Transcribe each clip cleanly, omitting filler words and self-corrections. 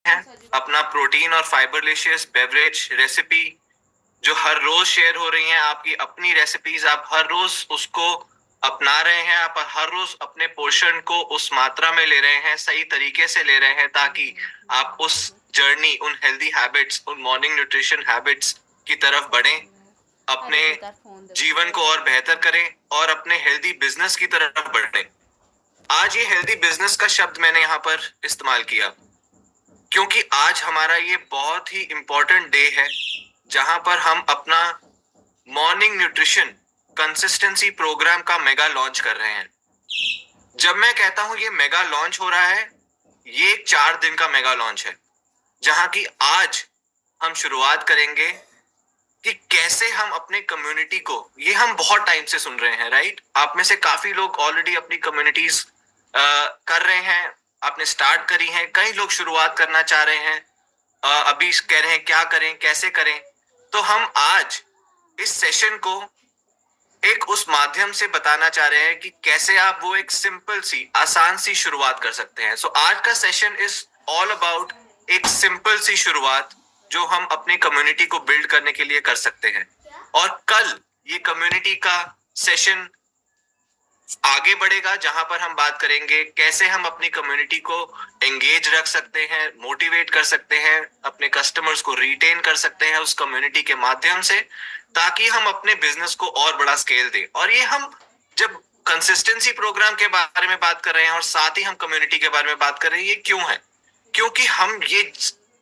हैं अपना प्रोटीन और फाइबरलिशियस बेवरेज रेसिपी जो हर रोज शेयर हो रही हैं। आपकी अपनी रेसिपीज, आप हर रोज उसको अपना रहे हैं, आप हर रोज अपने पोर्शन को उस मात्रा में ले रहे हैं, सही तरीके से ले रहे हैं, ताकि आप उस जर्नी, उन हेल्दी हैबिट्स, उन मॉर्निंग न्यूट्रिशन हैबिट्स की तरफ बढ़ें, अपने जीवन को और बेहतर करें और अपने हेल्दी बिजनेस की तरफ बढ़ें। आज ये हेल्दी बिजनेस का शब्द मैंने यहाँ पर इस्तेमाल किया क्योंकि आज हमारा ये बहुत ही इंपॉर्टेंट डे है जहां पर हम अपना मॉर्निंग न्यूट्रिशन कंसिस्टेंसी प्रोग्राम का मेगा लॉन्च कर रहे हैं। जब मैं कहता हूं ये मेगा लॉन्च हो रहा है, ये 4 दिन का मेगा लॉन्च है जहां की आज हम शुरुआत करेंगे कि कैसे हम अपने कम्युनिटी को, ये हम बहुत टाइम से सुन रहे हैं, राइट? आप में से काफी लोग ऑलरेडी अपनी कम्युनिटीज कर रहे हैं, आपने स्टार्ट करी है, कई लोग शुरुआत करना चाह रहे हैं, अभी कह रहे हैं क्या करें, कैसे करें। तो हम आज इस सेशन को एक उस माध्यम से बताना चाह रहे हैं कि कैसे आप वो एक सिंपल सी, आसान सी शुरुआत कर सकते हैं। सो आज का सेशन इज ऑल अबाउट एक सिंपल सी शुरुआत जो हम अपनी कम्युनिटी को बिल्ड करने के लिए कर सकते हैं। और कल ये कम्युनिटी का सेशन आगे बढ़ेगा जहां पर हम बात करेंगे कैसे हम अपनी कम्युनिटी को एंगेज रख सकते हैं, मोटिवेट कर सकते हैं, अपने कस्टमर्स को रिटेन कर सकते हैं उस कम्युनिटी के माध्यम से, ताकि हम अपने बिजनेस को और बड़ा स्केल दें। और ये हम जब कंसिस्टेंसी प्रोग्राम के बारे में बात कर रहे हैं और साथ ही हम कम्युनिटी के बारे में बात कर रहे हैं, ये क्यों है? क्योंकि हम ये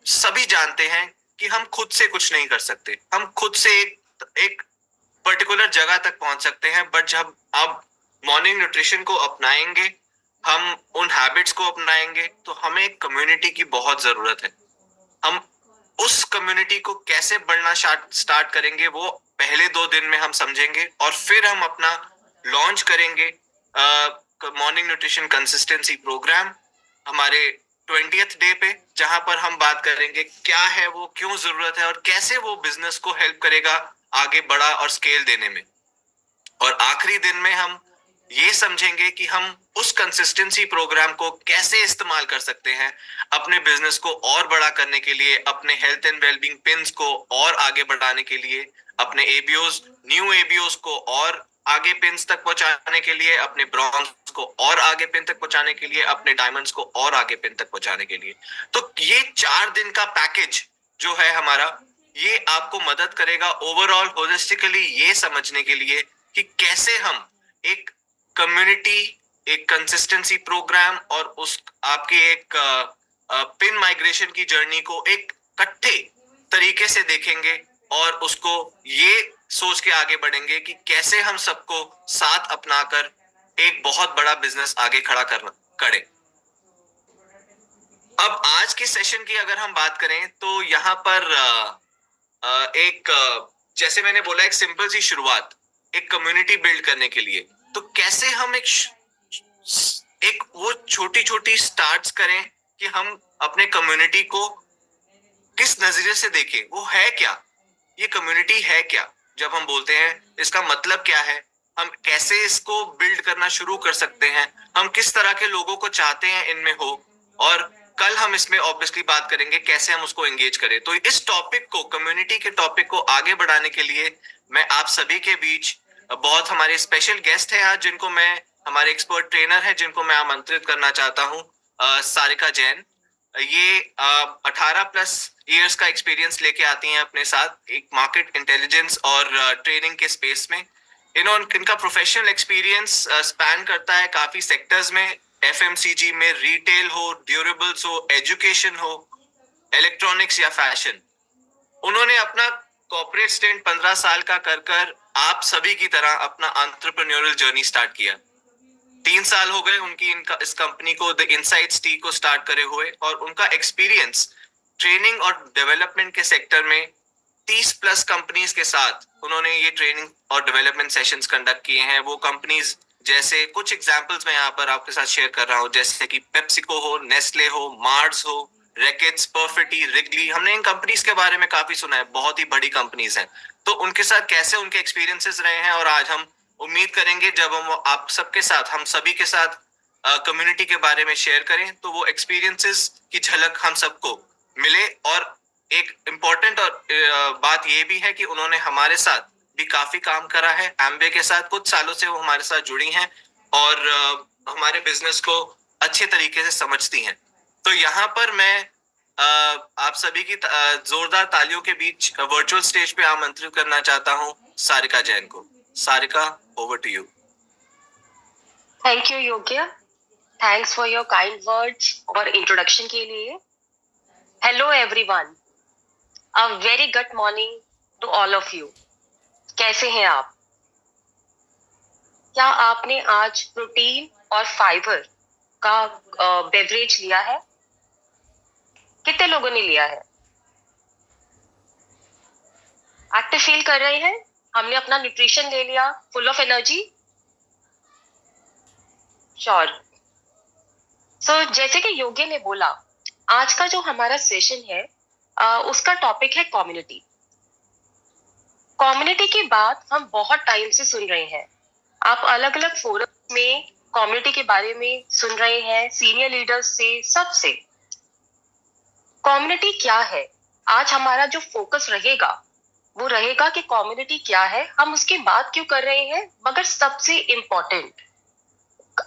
सभी जानते हैं कि हम खुद से कुछ नहीं कर सकते। हम खुद से एक पर्टिकुलर जगह तक पहुंच सकते हैं, बट जब आप मॉर्निंग न्यूट्रिशन को अपनाएंगे, हम उन हैबिट्स को अपनाएंगे, तो हमें एक कम्युनिटी की बहुत जरूरत है। हम उस कम्युनिटी को कैसे बढ़ना स्टार्ट करेंगे वो पहले 2 दिन में हम समझेंगे, और फिर हम अपना लॉन्च करेंगे मॉर्निंग न्यूट्रिशन कंसिस्टेंसी प्रोग्राम हमारे 20th डे पे, जहां पर हम बात करेंगे क्या है वो, क्यों जरूरत है, और कैसे वो बिजनेस को हेल्प करेगा आगे बढ़ा और स्केल देने में। और आखिरी दिन में हम ये समझेंगे कि हम उस कंसिस्टेंसी प्रोग्राम को कैसे इस्तेमाल कर सकते हैं अपने बिजनेस को और बड़ा करने के लिए, अपने हेल्थ एंड वेलबींग पिन्स को और आगे बढ़ाने के लिए, अपने एबीओस, न्यू एबीओस को और आगे पिन्स तक पहुंचाने के लिए, अपने ब्रॉन्ज को और आगे पिन तक पहुंचाने के लिए, अपने डायमंड्स को और आगे पिन तक पहुंचाने के लिए। तो ये 4 दिन का पैकेज जो है हमारा, ये आपको मदद करेगा ओवरऑल होलिस्टिकली ये समझने के लिए कि कैसे हम एक कम्युनिटी, एक कंसिस्टेंसी प्रोग्राम और उस आपकी एक पिन माइग्रेशन की जर्नी को एक इकट्ठे तरीके से देखेंगे और उसको ये सोच के आगे बढ़ेंगे कि कैसे हम सबको साथ अपनाकर एक बहुत बड़ा बिजनेस आगे खड़ा करें। अब आज के सेशन की अगर हम बात करें तो यहाँ पर एक जैसे मैंने बोला, एक सिंपल सी शुरुआत एक कम्युनिटी बिल्ड करने के लिए, तो कैसे हम एक वो छोटी छोटी स्टार्ट्स करें कि हम अपने कम्युनिटी को किस नजरिए से देखें, वो है क्या, ये कम्युनिटी है क्या, जब हम बोलते हैं इसका मतलब क्या है, हम कैसे इसको बिल्ड करना शुरू कर सकते हैं, हम किस तरह के लोगों को चाहते हैं इनमें हो, और कल हम इसमें ऑब्वियसली बात करेंगे कैसे हम उसको एंगेज करें। तो इस टॉपिक को, कम्युनिटी के टॉपिक को आगे बढ़ाने के लिए मैं आप सभी के बीच बहुत हमारे स्पेशल गेस्ट हैं आज, जिनको मैं, हमारे एक्सपर्ट ट्रेनर है जिनको मैं आमंत्रित करना चाहता हूँ, सारिका जैन। ये 18+ इयर्स का एक्सपीरियंस लेके आती हैं अपने साथ एक मार्केट इंटेलिजेंस और ट्रेनिंग के स्पेस में। इनका प्रोफेशनल एक्सपीरियंस स्पैन करता है काफी सेक्टर्स में, एफएमसीजी में, रिटेल हो, ड्यूरेबल्स हो, एजुकेशन हो, इलेक्ट्रॉनिक्स या फैशन। उन्होंने अपना कॉर्पोरेट स्टेंट 15 साल का कर आप सभी की तरह अपना एंटरप्रेन्योरियल जर्नी स्टार्ट किया। 3 साल हो गए उनकी इस कंपनी को, द इनसाइट्स टी को स्टार्ट करे हुए, और उनका एक्सपीरियंस ट्रेनिंग और डेवलपमेंट के सेक्टर में 30+ कंपनीज के साथ उन्होंने ये ट्रेनिंग और डेवलपमेंट सेशंस कंडक्ट किए हैं। वो कंपनीज जैसे, कुछ एग्जांपल्स मैं यहाँ पर आपके साथ शेयर कर रहा हूँ, जैसे कि पेप्सिको हो, नेस्ले हो, मार्स हो, रैकेट्स, परफिटी, रिगली। हमने इन कंपनीज के बारे में काफी सुना है, बहुत ही बड़ी कंपनीज हैं। तो उनके साथ कैसे उनके एक्सपीरियंसेस रहे हैं, और आज हम उम्मीद करेंगे जब हम आप सबके साथ, हम सभी के साथ कम्युनिटी के बारे में शेयर करें, तो वो एक्सपीरियंसेस की झलक हम सबको मिले। और एक इम्पोर्टेंट और बात ये भी है कि उन्होंने हमारे साथ भी काफी काम करा है। एम्बे के साथ कुछ सालों से वो हमारे साथ जुड़ी हैं और हमारे बिजनेस को अच्छे तरीके से समझती हैं। तो यहाँ पर मैं आप सभी की जोरदार तालियों के बीच वर्चुअल स्टेज पे आमंत्रित करना चाहता हूँ सारिका जैन को। Sarika, over to you. Thank you Yogya, thanks for your kind words और इंट्रोडक्शन के लिए। Hello everyone, a very good morning to all of you. कैसे हैं आप? क्या आपने आज प्रोटीन और फाइबर का बेवरेज लिया है? कितने लोगों ने लिया है? एक्टिव फील कर रहे हैं? हमने अपना न्यूट्रिशन ले लिया, फुल ऑफ एनर्जी? श्योर। सो जैसे कि योग्य ने बोला, आज का जो हमारा सेशन है उसका टॉपिक है कम्युनिटी। कम्युनिटी की बात हम बहुत टाइम से सुन रहे हैं। आप अलग अलग फोरम में कम्युनिटी के बारे में सुन रहे हैं, सीनियर लीडर्स से, सबसे। कम्युनिटी क्या है? आज हमारा जो फोकस रहेगा वो रहेगा कि कम्युनिटी क्या है, हम उसकी बात क्यों कर रहे हैं। मगर सबसे इम्पोर्टेंट,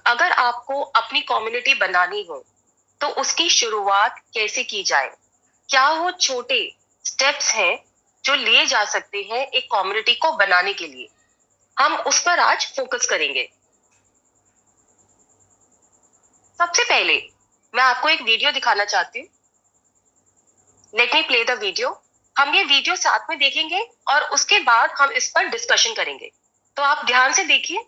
अगर आपको अपनी कम्युनिटी बनानी हो तो उसकी शुरुआत कैसे की जाए, क्या वो छोटे स्टेप्स हैं जो लिए जा सकते हैं एक कम्युनिटी को बनाने के लिए, हम उस पर आज फोकस करेंगे। सबसे पहले मैं आपको एक वीडियो दिखाना चाहती हूँ। Let me play the video. हम ये वीडियो साथ में देखेंगे और उसके बाद हम इस पर डिस्कशन करेंगे। तो आप ध्यान से देखिए।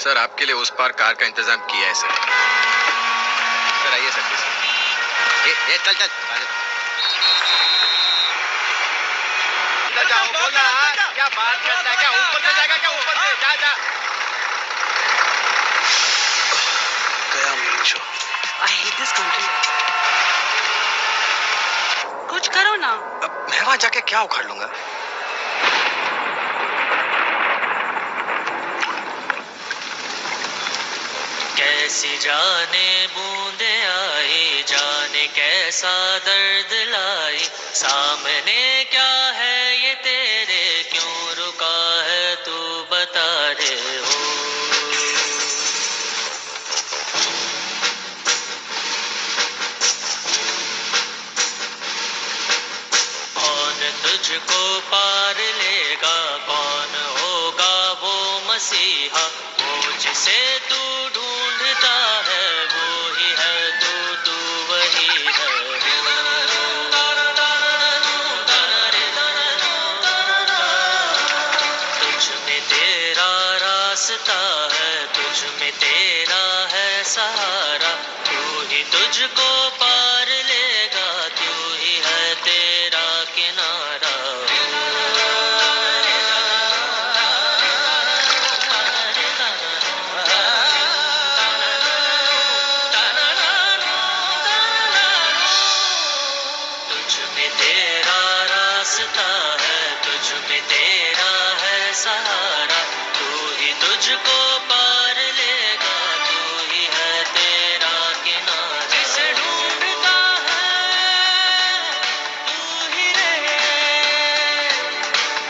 सर, आपके लिए उस पार कार का इंतजाम किया है सर। सर आइए सर। ये चल चल जाओ, बोला क्या बात करता है? क्या ऊपर से जाएगा? क्या ऊपर से? जा जा। गया Meesho. I hate this country. कुछ करो ना। अब मैं वहां जाके क्या उखाड़ लूंगा? कैसी जाने बूंदे आई, जाने कैसा दर्द लाई, सामने क्या है ये तेरे, क्यों रुका है तू बता रे हो। कौन तुझको पार लेगा, कौन होगा वो मसीहा, वो जिसे तू ढूंढता है, वो ही है तू वही है। तुझ में तेरा रास्ता है, तुझ में तेरा है सहारा, तू ही तुझको पार लेगा, तू ही है तेरा किनारा। तुझ में तेरा रास्ता है, तुझ में तेरा है सहारा, तू ही तुझको पार लेगा, तू ही है तेरा किनारा। जिसे ढूंढता है तू ही रहे,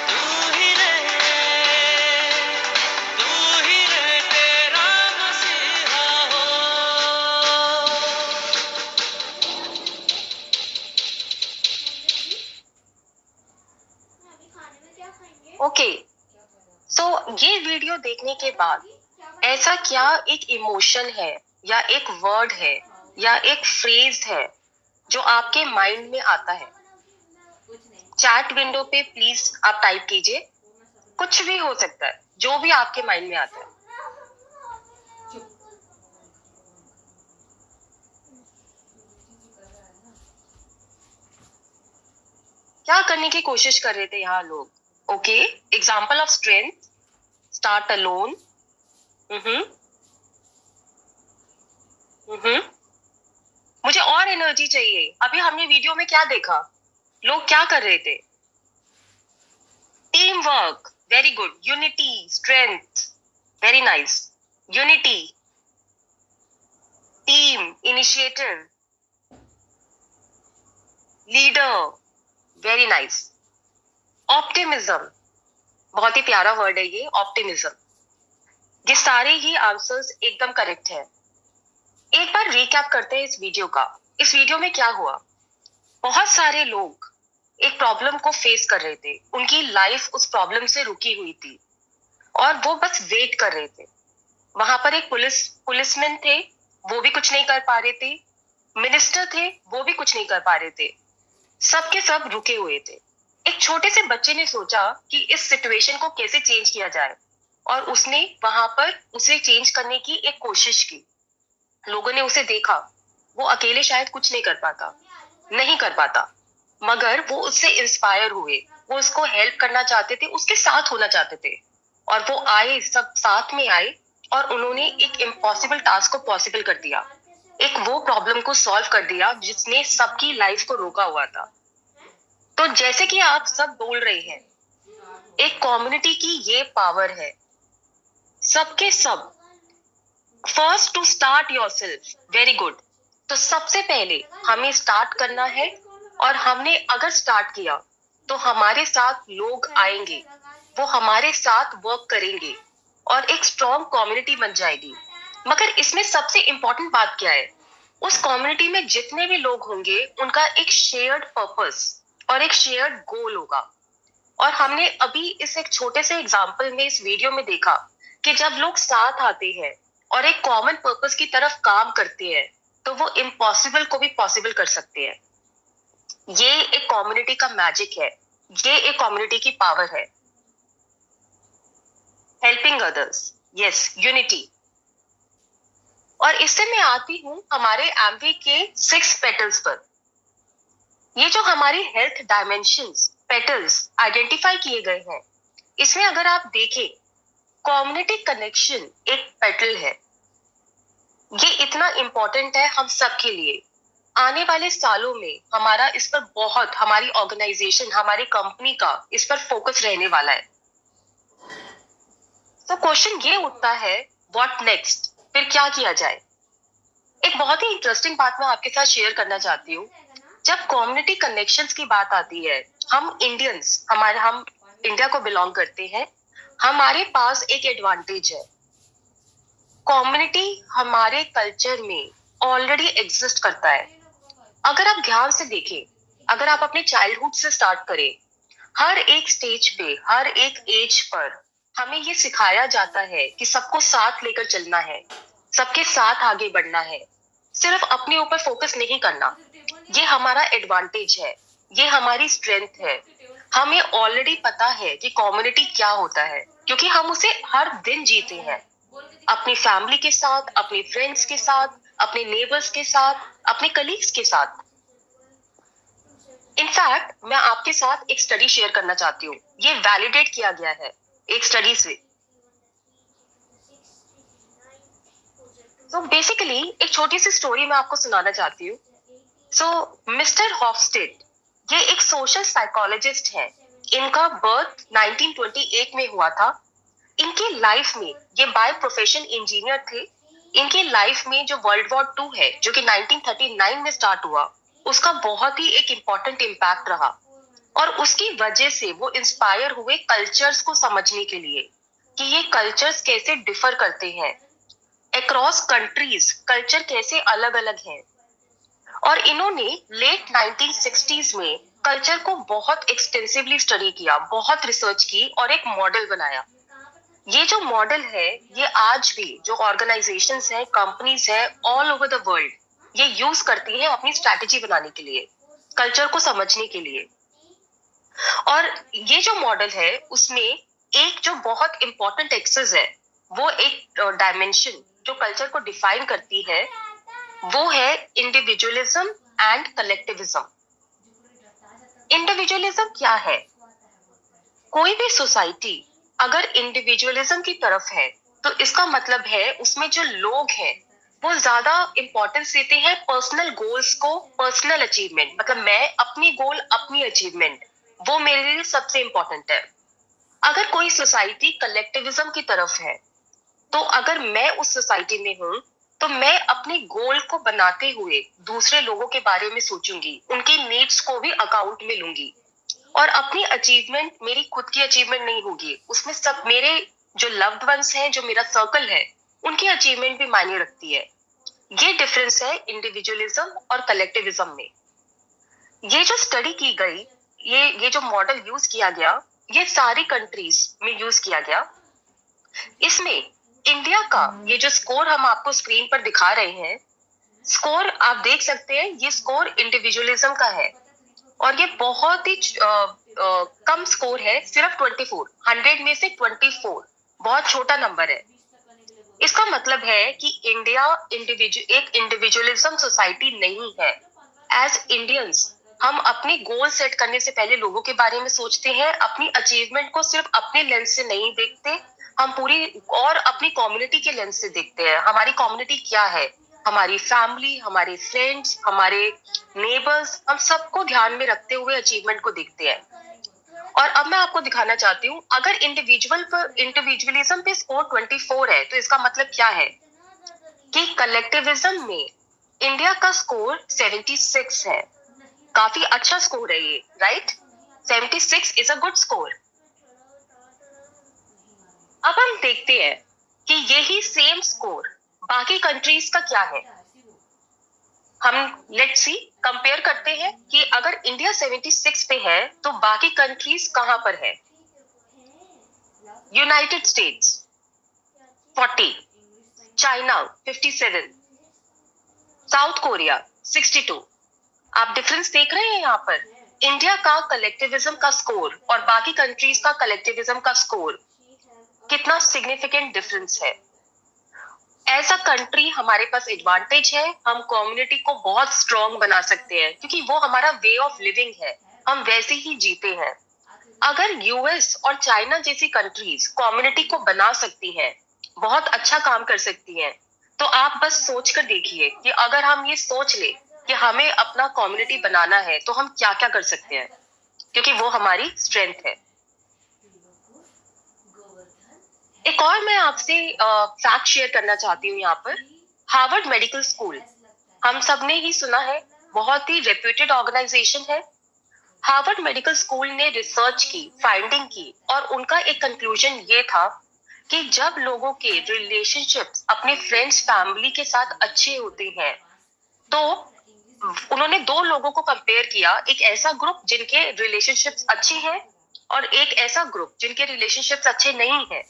तू ही रहे, तू ही रहे तेरा मसीहा हो। ओके, सो ये वीडियो देखने के बाद ऐसा क्या एक इमोशन है या एक वर्ड है या एक फ्रेज है जो आपके माइंड में आता है? चैट विंडो पे प्लीज आप टाइप कीजिए। कुछ भी हो सकता है, जो भी आपके माइंड में आता है। क्या करने की कोशिश कर रहे थे यहाँ लोग? Okay, example of strength, start alone. मुझे और एनर्जी चाहिए। अभी हमने वीडियो में क्या देखा, लोग क्या कर रहे थे? Team work, very good. Unity, strength, very nice. Unity, team, initiative, leader, very nice. Optimism, बहुत ही प्यारा वर्ड है ये, ऑप्टिमिज्म। ये सारे ही आंसर्स एकदम करेक्ट है। एक बार रिकैप करते हैं इस वीडियो का। इस वीडियो में क्या हुआ, बहुत सारे लोग एक प्रॉब्लम को फेस कर रहे थे, उनकी लाइफ उस प्रॉब्लम से रुकी हुई थी और वो बस वेट कर रहे थे। वहां पर एक पुलिसमैन थे, वो भी कुछ नहीं कर पा रहे थे। मिनिस्टर थे, वो भी कुछ नहीं कर पा रहे थे। सबके सब रुके हुए थे। एक छोटे से बच्चे ने सोचा कि इस सिचुएशन को कैसे चेंज किया जाए और उसने वहां पर उसे चेंज करने की एक कोशिश की। लोगों ने उसे देखा, वो अकेले शायद कुछ नहीं कर पाता, मगर वो उससे इंस्पायर हुए, वो उसको हेल्प करना चाहते थे, उसके साथ होना चाहते थे और वो आए, सब साथ में आए और उन्होंने एक इम्पॉसिबल टास्क को पॉसिबल कर दिया। एक वो प्रॉब्लम को सॉल्व कर दिया जिसने सबकी लाइफ को रोका हुआ था। तो जैसे कि आप सब बोल रहे हैं, एक कम्युनिटी की ये पावर है, सबके सब। First to start yourself, very good. तो सबसे पहले हमें स्टार्ट करना है और हमने अगर स्टार्ट किया तो हमारे साथ लोग आएंगे, वो हमारे साथ वर्क करेंगे और एक स्ट्रॉन्ग कम्युनिटी बन जाएगी। मगर इसमें सबसे इंपॉर्टेंट बात क्या है, उस कम्युनिटी में जितने भी लोग होंगे उनका एक शेयर्ड पर्पस और एक शेयर्ड गोल होगा। और हमने अभी इस एक छोटे से एग्जाम्पल में, इस वीडियो में देखा कि जब लोग साथ आते हैं और एक कॉमन पर्पस की तरफ काम करते हैं तो वो इम्पॉसिबल को भी पॉसिबल कर सकते हैं। ये एक कम्युनिटी का मैजिक है, ये एक कम्युनिटी की पावर है। Helping others, yes, unity. और इससे मैं आती हूं हमारे एमवी के 6 पेटल्स पर। ये जो हमारी हेल्थ डायमेंशंस, पेटल्स आइडेंटिफाई किए गए हैं, इसमें अगर आप देखें, कम्युनिटी कनेक्शन एक पेटल है। ये इतना इंपॉर्टेंट है हम सब के लिए। आने वाले सालों में हमारा इस पर बहुत, हमारी ऑर्गेनाइजेशन, हमारी कंपनी का इस पर फोकस रहने वाला है। तो क्वेश्चन ये उठता है, व्हाट नेक्स्ट, फिर क्या किया जाए? एक बहुत ही इंटरेस्टिंग बात मैं आपके साथ शेयर करना चाहती हूँ। जब कम्युनिटी कनेक्शंस की बात आती है, हम इंडियंस, हम इंडिया को बिलोंग करते हैं, हमारे पास एक एडवांटेज है। कम्युनिटी हमारे कल्चर में ऑलरेडी एग्जिस्ट करता है। अगर आप ध्यान से देखें, अगर आप अपने चाइल्डहुड से स्टार्ट करें, हर एक स्टेज पे, हर एक एज पर हमें ये सिखाया जाता है कि सबको साथ लेकर चलना है, सबके साथ आगे बढ़ना है, सिर्फ अपने ऊपर फोकस नहीं करना। ये हमारा एडवांटेज है, ये हमारी स्ट्रेंथ है। हमें ऑलरेडी पता है कि कम्युनिटी क्या होता है, क्योंकि हम उसे हर दिन जीते हैं, अपनी फैमिली के साथ, अपने फ्रेंड्स के साथ, अपने नेबर्स के साथ, अपने कलीग्स के साथ। इनफैक्ट मैं आपके साथ एक स्टडी शेयर करना चाहती हूँ, ये वैलिडेट किया गया है एक स्टडी से। तो बेसिकली एक छोटी सी स्टोरी मैं आपको सुनाना चाहती हूँ। मिस्टर हॉफस्टेड, ये एक सोशल साइकोलॉजिस्ट है। इनका बर्थ 1928 में हुआ था। इनकी लाइफ में, ये बाय प्रोफेशन इंजीनियर थे, इनकी लाइफ में जो वर्ल्ड वॉर 2 है, जो कि 1939 में स्टार्ट हुआ, उसका बहुत ही एक इम्पॉर्टेंट इम्पैक्ट रहा और उसकी वजह से वो इंस्पायर हुए कल्चर्स को समझने के लिए कि ये कल्चर्स कैसे डिफर करते हैं, अक्रॉस कंट्रीज कल्चर कैसे अलग अलग हैं। और इन्होंने लेट 1960s में कल्चर को बहुत एक्सटेंसिवली स्टडी किया, बहुत रिसर्च की और एक मॉडल बनाया। ये जो मॉडल है, ये आज भी जो ऑर्गेनाइजेशंस हैं, कंपनीज हैं ऑल ओवर द वर्ल्ड, ये यूज करती हैं अपनी स्ट्रैटेजी बनाने के लिए, कल्चर को समझने के लिए। और ये जो मॉडल है, उसमें एक जो बहुत इंपॉर्टेंट एक्सेस है, वो एक डायमेंशन जो कल्चर को डिफाइन करती है, वो है इंडिविजुअलिज्म एंड कलेक्टिविज्म। इंडिविजुअलिज्म क्या है? कोई भी सोसाइटी अगर इंडिविजुअलिज्म की तरफ है तो इसका मतलब है उसमें जो लोग हैं वो ज्यादा इंपॉर्टेंस देते हैं पर्सनल गोल्स को, पर्सनल अचीवमेंट, मतलब मैं अपनी गोल अपनी अचीवमेंट, वो मेरे लिए सबसे इंपॉर्टेंट है। अगर कोई सोसाइटी कलेक्टिविज्म की तरफ है तो अगर मैं उस सोसाइटी में हूं तो मैं अपने गोल को बनाते हुए दूसरे लोगों के बारे में सोचूंगी, उनकी नीड्स को भी अकाउंट में लूंगी, और अपनी अचीवमेंट मेरी खुद की अचीवमेंट नहीं होगी, उसमें सब मेरे जो लव्ड वंस हैं, जो मेरा सर्कल है, उनकी अचीवमेंट भी मायने रखती है। ये डिफरेंस है इंडिविजुअलिज्म और कलेक्टिविज्म में। ये जो स्टडी की गई, ये जो मॉडल यूज किया गया, ये सारी कंट्रीज में यूज किया गया। इसमें इंडिया का ये जो स्कोर हम आपको स्क्रीन पर दिखा रहे हैं, स्कोर आप देख सकते हैं, ये स्कोर इंडिविजुअलिज्म का है और ये बहुत ही कम स्कोर है, सिर्फ 24, 100 में से 24, बहुत छोटा नंबर है। इसका मतलब है कि इंडिया एक इंडिविजुअलिज्म सोसाइटी नहीं है। एज इंडियंस हम अपनी गोल सेट करने से पहले लोगों के बारे में सोचते हैं, अपनी अचीवमेंट को सिर्फ अपने लेंस से नहीं देखते, हम पूरी और अपनी कम्युनिटी के लेंस से देखते हैं। हमारी कम्युनिटी क्या है, हमारी फैमिली, हमारे फ्रेंड्स, हमारे नेबर्स, हम सबको ध्यान में रखते हुए अचीवमेंट को देखते हैं। और अब मैं आपको दिखाना चाहती हूँ, अगर इंडिविजुअलिज्म पे स्कोर 24 है तो इसका मतलब क्या है कि कलेक्टिविज्म में इंडिया का स्कोर 76 है। काफी अच्छा स्कोर है ये, right? 76 is a good score. अब हम देखते हैं कि यही सेम स्कोर बाकी कंट्रीज का क्या है। हम लेट्स सी कंपेयर करते हैं कि अगर इंडिया 76 पे है तो बाकी कंट्रीज कहां पर है। United states 40, China 57, south Korea 62। आप डिफरेंस देख रहे हैं यहाँ पर, इंडिया का कलेक्टिविज्म का स्कोर और बाकी कंट्रीज का कलेक्टिविज्म का स्कोर, कितना सिग्निफिकेंट डिफरेंस है। एज अ कंट्री हमारे पास एडवांटेज है, हम कम्युनिटी को बहुत स्ट्रॉन्ग बना सकते हैं क्योंकि वो हमारा वे ऑफ लिविंग है, हम वैसे ही जीते हैं। अगर यूएस और चाइना जैसी कंट्रीज कम्युनिटी को बना सकती हैं, बहुत अच्छा काम कर सकती हैं, तो आप बस सोच कर देखिए कि अगर हम ये सोच ले कि हमें अपना कम्युनिटी बनाना है तो हम क्या क्या कर सकते हैं, क्योंकि वो हमारी स्ट्रेंथ है। एक और मैं आपसे फैक्ट शेयर करना चाहती हूँ यहाँ पर। हार्वर्ड मेडिकल स्कूल, हम सब ने ही सुना है, बहुत ही रेप्यूटेड ऑर्गेनाइजेशन है। हार्वर्ड मेडिकल स्कूल ने रिसर्च की, फाइंडिंग की, और उनका एक कंक्लूजन ये था कि जब लोगों के रिलेशनशिप्स अपने फ्रेंड्स, फैमिली के साथ अच्छे होते हैं, तो उन्होंने दो लोगों को कंपेयर किया, एक ऐसा ग्रुप जिनके रिलेशनशिप्स अच्छे हैं और एक ऐसा ग्रुप जिनके रिलेशनशिप्स अच्छे नहीं हैं,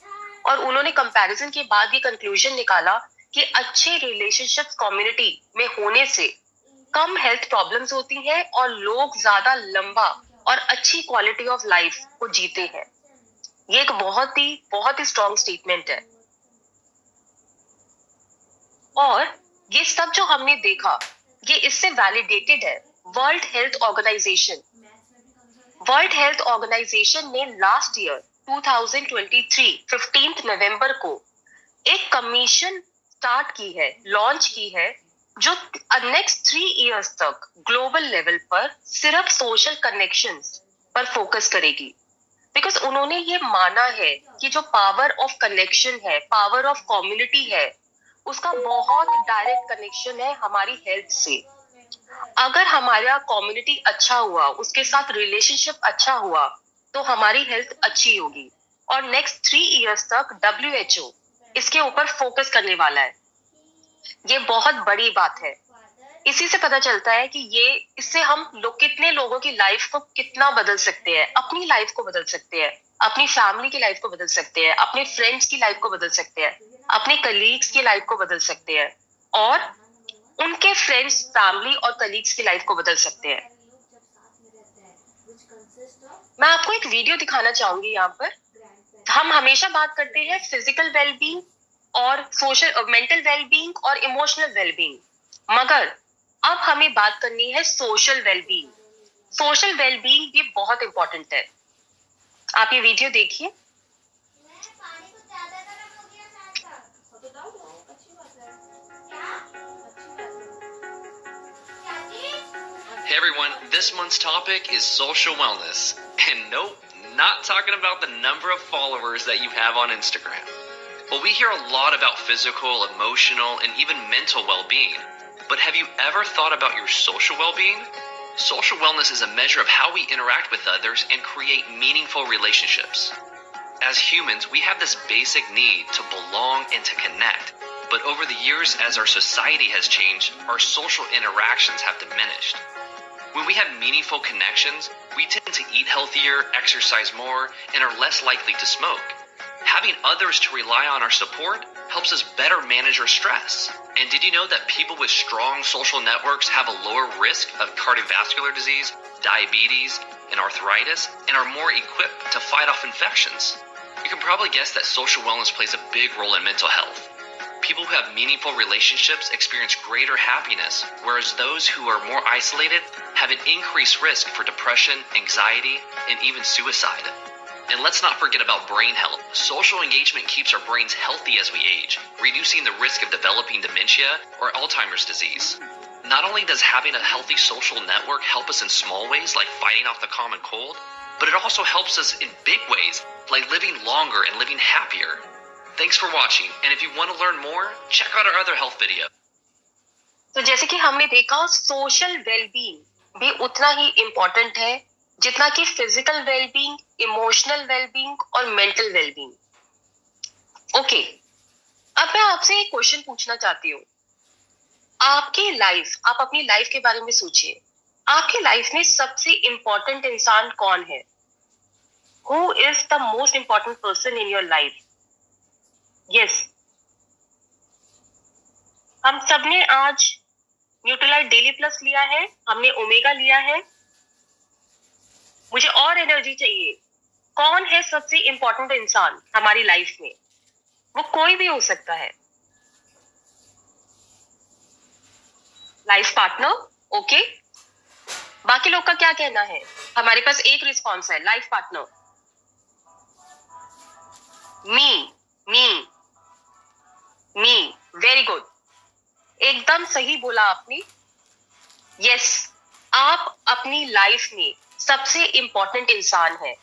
और उन्होंने कंपैरिजन के बाद ये कंक्लूजन निकाला कि अच्छे रिलेशनशिप्स कम्युनिटी में होने से कम हेल्थ प्रॉब्लम्स होती हैं और लोग ज्यादा लंबा और अच्छी क्वालिटी ऑफ लाइफ को जीते हैं। ये एक बहुत ही स्ट्रॉन्ग स्टेटमेंट है। और ये सब जो हमने देखा, ये इससे वैलिडेटेड है। वर्ल्ड हेल्थ ऑर्गेनाइजेशन ने लास्ट ईयर 2023 15 नवंबर को एक कमीशन स्टार्ट की है, लॉन्च की है, जो नेक्स्ट 3 इयर्स तक ग्लोबल लेवल पर सिर्फ सोशल कनेक्शंस पर फोकस करेगी। बिकॉज उन्होंने ये माना है कि जो पावर ऑफ कनेक्शन है, पावर ऑफ कम्युनिटी है, उसका बहुत डायरेक्ट कनेक्शन है हमारी हेल्थ से। अगर हमारा कम्युनिटी अच्छा हुआ, उसके साथ रिलेशनशिप अच्छा हुआ, तो हमारी हेल्थ अच्छी होगी। और नेक्स्ट 3 इयर्स तक WHO इसके ऊपर फोकस करने वाला है। ये बहुत बड़ी बात है। इसी से पता चलता है कि इससे हम लोग कितने लोगों की लाइफ को कितना बदल सकते हैं, अपनी लाइफ को बदल सकते हैं, अपनी फैमिली की लाइफ को बदल सकते हैं, अपने फ्रेंड्स की लाइफ को बदल सकते हैं, अपने कलीग्स की लाइफ को बदल सकते हैं, और उनके फ्रेंड्स, फैमिली और कलीग्स की लाइफ को बदल सकते हैं। मैं आपको एक वीडियो दिखाना चाहूंगी यहाँ पर। हम हमेशा बात करते हैं फिजिकल वेलबींग और सोशल मेंटल वेलबींग और इमोशनल वेलबींग, मगर अब हमें बात करनी है सोशल वेलबींग। सोशल वेलबींग भी बहुत इंपॉर्टेंट है। आप ये वीडियो देखिए। Hey everyone, this month's topic is social wellness. And nope, not talking about the number of followers that you have on Instagram. Well, we hear a lot about physical, emotional, and even mental well-being. But have you ever thought about your social well-being? Social wellness is a measure of how we interact with others and create meaningful relationships. As humans, we have this basic need to belong and to connect. But over the years, as our society has changed, our social interactions have diminished. When we have meaningful connections, we tend to eat healthier, exercise more, and are less likely to smoke. Having others to rely on our support helps us better manage our stress. And did you know that people with strong social networks have a lower risk of cardiovascular disease, diabetes, and arthritis, and are more equipped to fight off infections? You can probably guess that social wellness plays a big role in mental health. People who have meaningful relationships experience greater happiness, whereas those who are more isolated have an increased risk for depression, anxiety, and even suicide. And let's not forget about brain health. Social engagement keeps our brains healthy as we age, reducing the risk of developing dementia or Alzheimer's disease. Not only does having a healthy social network help us in small ways like fighting off the common cold, but it also helps us in big ways like living longer and living happier. Thanks for watching, and if you want to learn more, check out our other health video. तो जैसे कि हमने देखा, social wellbeing भी उतना ही important है जितना कि फिजिकल वेलबींग, इमोशनल वेलबींग और मेंटल वेलबींग। ओके, अब मैं आपसे एक क्वेश्चन पूछना चाहती हूँ। आपकी लाइफ, आप अपनी लाइफ के बारे में सोचिए। आपकी लाइफ में सबसे इम्पोर्टेंट इंसान कौन है? Who is the most important person in your life? Yes. हम सबने आज न्यूट्रीलाइट डेली प्लस लिया है, हमने ओमेगा लिया है। मुझे और एनर्जी चाहिए। कौन है सबसे इंपॉर्टेंट इंसान हमारी लाइफ में? वो कोई भी हो सकता है। Life partner, okay. बाकी लोग का क्या कहना है? हमारे पास एक रिस्पॉन्स है, लाइफ पार्टनर। मी, वेरी गुड, एकदम सही बोला आपने। यस, आप अपनी लाइफ में सबसे इंपॉर्टेंट इंसान है।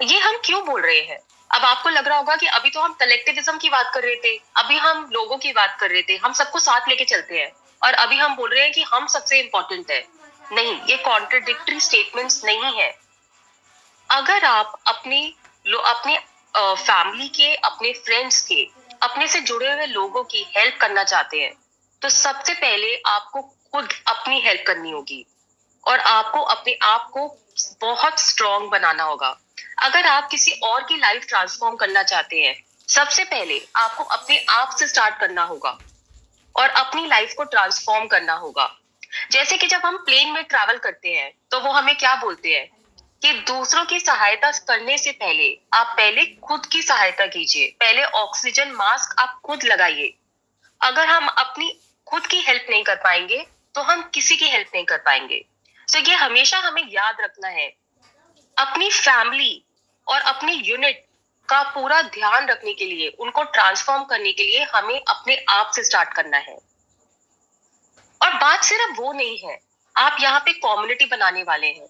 ये हम क्यों बोल रहे हैं? अब आपको लग रहा होगा कि अभी तो हम कलेक्टिविज्म की बात कर रहे थे, अभी हम लोगों की बात कर रहे थे, हम सबको साथ लेके चलते हैं, और अभी हम बोल रहे हैं कि हम सबसे इंपॉर्टेंट है। नहीं, ये कॉन्ट्रडिक्टरी स्टेटमेंट्स नहीं है। अगर आप अपने फैमिली के, अपने फ्रेंड्स के, अपने से जुड़े हुए लोगों की हेल्प करना चाहते हैं, तो सबसे पहले आपको खुद अपनी हेल्प करनी होगी और आपको अपने आप को बहुत स्ट्रॉन्ग बनाना होगा। अगर आप किसी और की लाइफ ट्रांसफॉर्म करना चाहते हैं, सबसे पहले आपको अपने आप से स्टार्ट करना होगा और अपनी लाइफ को ट्रांसफॉर्म करना होगा। जैसे कि जब हम प्लेन में ट्रैवल करते हैं तो वो हमें क्या बोलते हैं कि दूसरों की सहायता करने से पहले आप पहले खुद की सहायता कीजिए, पहले ऑक्सीजन मास्क आप खुद लगाइए। अगर हम अपनी खुद की हेल्प नहीं कर पाएंगे तो हम किसी की हेल्प नहीं कर पाएंगे। तो ये हमेशा हमें याद रखना है। अपनी फैमिली और अपनी यूनिट का पूरा ध्यान रखने के लिए, उनको ट्रांसफॉर्म करने के लिए हमें अपने आप से स्टार्ट करना है। और बात सिर्फ वो नहीं है, आप यहाँ पे कम्युनिटी बनाने वाले हैं,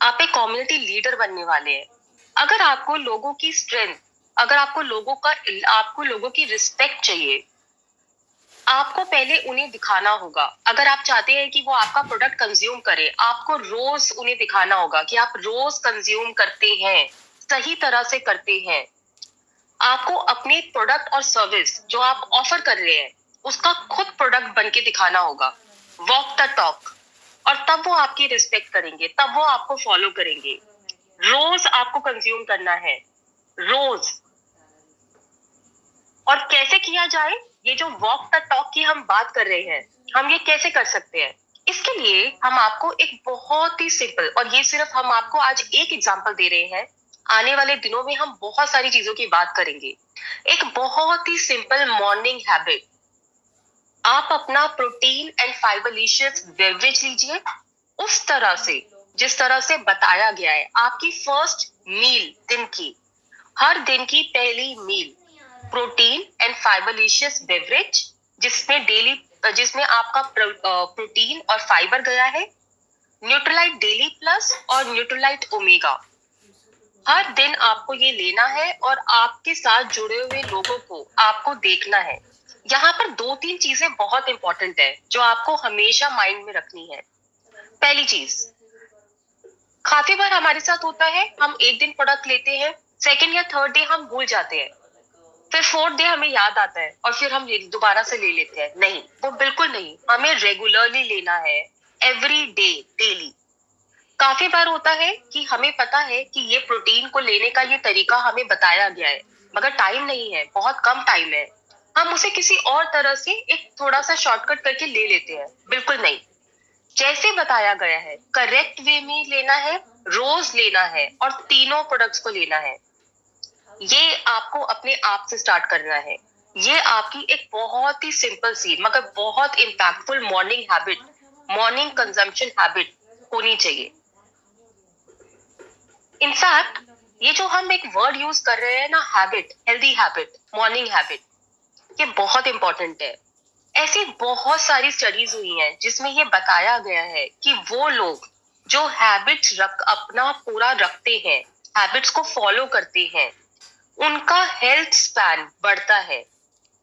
आप एक कम्युनिटी लीडर बनने वाले हैं। अगर आपको लोगों की स्ट्रेंथ, अगर आपको लोगों की रिस्पेक्ट चाहिए, आपको पहले उन्हें दिखाना होगा। अगर आप चाहते हैं कि वो आपका प्रोडक्ट कंज्यूम करे, आपको रोज उन्हें दिखाना होगा कि आप रोज कंज्यूम करते हैं, सही तरह से करते हैं। आपको अपने प्रोडक्ट और सर्विस जो आप ऑफर कर रहे हैं, उसका खुद प्रोडक्ट बन के दिखाना होगा। Walk the talk. और तब वो आपकी रिस्पेक्ट करेंगे, तब वो आपको फॉलो करेंगे। रोज आपको कंज्यूम करना है, रोज। और कैसे किया जाए? ये जो वॉक द टॉक की हम बात कर रहे हैं, हम ये कैसे कर सकते हैं? इसके लिए हम आपको एक बहुत ही सिंपल, और ये सिर्फ हम आपको आज एक एग्जांपल दे रहे हैं, आने वाले दिनों में हम बहुत सारी चीजों की बात करेंगे। एक बहुत ही सिंपल मॉर्निंग हैबिट। आप अपना प्रोटीन एंड फाइबरलिशियस बेवरेज लीजिए उस तरह से जिस तरह से बताया गया है। आपकी फर्स्ट मील दिन की, हर दिन की पहली मील प्रोटीन एंड फाइबरलिशियस बेवरेज, जिसमें आपका प्रोटीन और फाइबर गया है, न्यूट्रलाइट डेली प्लस और न्यूट्रलाइट ओमेगा। हर दिन आपको ये लेना है और आपके साथ जुड़े हुए लोगों को आपको देखना है। यहाँ पर 2-3 चीजें बहुत इंपॉर्टेंट है जो आपको हमेशा माइंड में रखनी है। पहली चीज, काफी बार हमारे साथ होता है, हम एक दिन प्रोडक्ट लेते हैं, सेकेंड या थर्ड डे हम भूल जाते हैं, फिर फोर्थ डे हमें याद आता है और फिर हम दोबारा से ले लेते हैं। नहीं, वो बिल्कुल नहीं, हमें रेगुलरली लेना है, एवरी डे, डेली। काफी बार होता है कि हमें पता है कि ये प्रोटीन को लेने का ये तरीका हमें बताया गया है, मगर टाइम नहीं है, बहुत कम टाइम है, हम उसे किसी और तरह से एक थोड़ा सा शॉर्टकट करके ले लेते हैं। बिल्कुल नहीं, जैसे बताया गया है करेक्ट वे में लेना है, रोज लेना है और तीनों प्रोडक्ट्स को लेना है। ये आपको अपने आप से स्टार्ट करना है। ये आपकी एक बहुत ही सिंपल सी मगर बहुत impactful morning habit, morning consumption habit होनी चाहिए। इनफैक्ट ये जो हम एक वर्ड यूज कर रहे हैं ना, habit, healthy habit, morning habit, ये बहुत इंपॉर्टेंट है। ऐसी बहुत सारी स्टडीज हुई हैं जिसमें ये बताया गया है कि वो लोग जो हैबिट्स अपना पूरा रखते हैं, हैबिट्स को फॉलो करते हैं, उनका हेल्थ स्पैन बढ़ता है,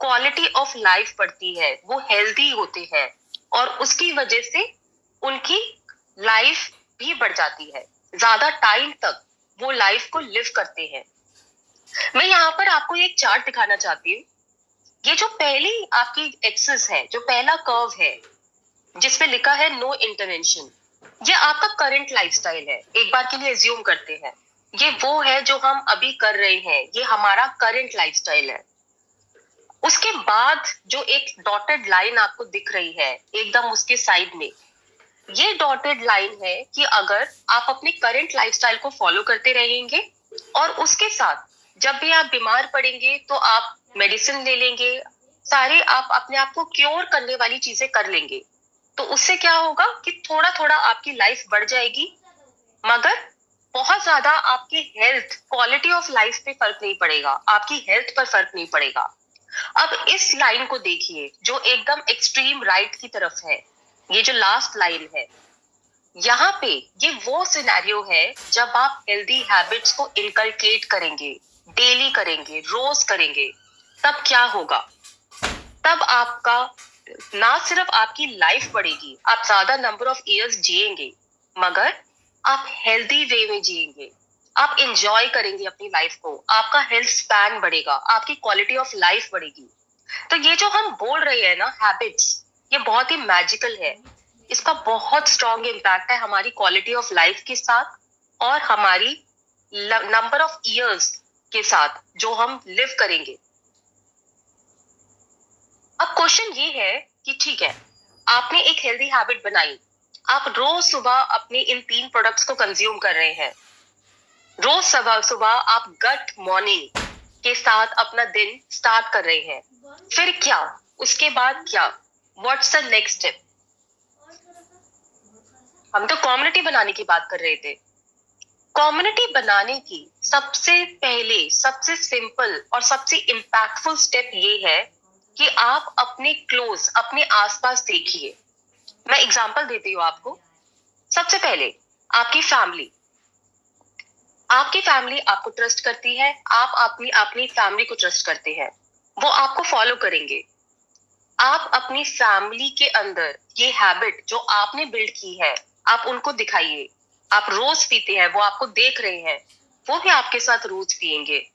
क्वालिटी ऑफ लाइफ बढ़ती है, वो हेल्दी होते हैं और उसकी वजह से उनकी लाइफ भी बढ़ जाती है, ज्यादा टाइम तक वो लाइफ को लिव करते हैं। मैं यहाँ पर आपको एक चार्ट दिखाना चाहती हूँ। ये जो पहली आपकी एक्सिस है, जो पहला कर्व है जिसपे लिखा है नो इंटरवेंशन, ये आपका करंट लाइफस्टाइल है। एक बार के लिए एज्यूम करते हैं ये वो है जो हम अभी कर रहे हैं, ये हमारा करंट लाइफस्टाइल है। उसके बाद जो एक डॉटेड लाइन आपको दिख रही है एकदम उसके साइड में, ये डॉटेड लाइन है कि अगर आप अपने करंट लाइफस्टाइल को फॉलो करते रहेंगे और उसके साथ जब भी आप बीमार पड़ेंगे तो आप मेडिसिन ले लेंगे, सारे आप अपने आप को क्योर करने वाली चीजें कर लेंगे, तो उससे क्या होगा कि थोड़ा थोड़ा आपकी लाइफ बढ़ जाएगी, मगर बहुत ज्यादा आपकी हेल्थ, क्वालिटी ऑफ लाइफ पे फर्क नहीं पड़ेगा, आपकी हेल्थ पर फर्क नहीं पड़ेगा। अब इस लाइन को देखिए जो एकदम एक्सट्रीम राइट की तरफ है, ये जो लास्ट लाइन है, यहाँ पे ये वो सिनेरियो है जब आप हेल्दी हैबिट्स को इनकलकेट करेंगे, डेली करेंगे, रोज करेंगे, तब क्या होगा? तब आपका ना सिर्फ आपकी लाइफ बढ़ेगी, आप ज्यादा नंबर ऑफ इयर्स जिएंगे, मगर आप हेल्दी वे में जिएंगे, आप एंजॉय करेंगे अपनी लाइफ को, आपका हेल्थ स्पैन बढ़ेगा, आपकी क्वालिटी ऑफ लाइफ बढ़ेगी। तो ये जो हम बोल रहे हैं ना हैबिट्स, ये बहुत ही मैजिकल है, इसका बहुत स्ट्रॉन्ग इम्पैक्ट है हमारी क्वालिटी ऑफ लाइफ के साथ और हमारी नंबर ऑफ इयर्स के साथ जो हम लिव करेंगे। अब क्वेश्चन ये है कि ठीक है, आपने एक हेल्दी हैबिट बनाई, आप रोज सुबह अपने इन 3 प्रोडक्ट्स को कंज्यूम कर रहे हैं, रोज सुबह आप गट मॉर्निंग के साथ अपना दिन स्टार्ट कर रहे हैं, फिर क्या? उसके बाद क्या? What's the next step? हम तो कम्युनिटी बनाने की बात कर रहे थे। कम्युनिटी बनाने की सबसे पहले, सबसे सिंपल और सबसे इम्पैक्टफुल स्टेप ये है कि आप अपने क्लोज, अपने आसपास देखिए। मैं एग्जांपल देती हूँ आपको। सबसे पहले आपकी फैमिली, आपकी फैमिली आपको ट्रस्ट करती है, आप अपनी फैमिली को ट्रस्ट करते हैं, वो आपको फॉलो करेंगे। आप अपनी फैमिली के अंदर ये हैबिट जो आपने बिल्ड की है, आप उनको दिखाइए। आप रोज पीते हैं, वो आपको देख रहे हैं, वो भी आपके साथ रोज पिएंगे,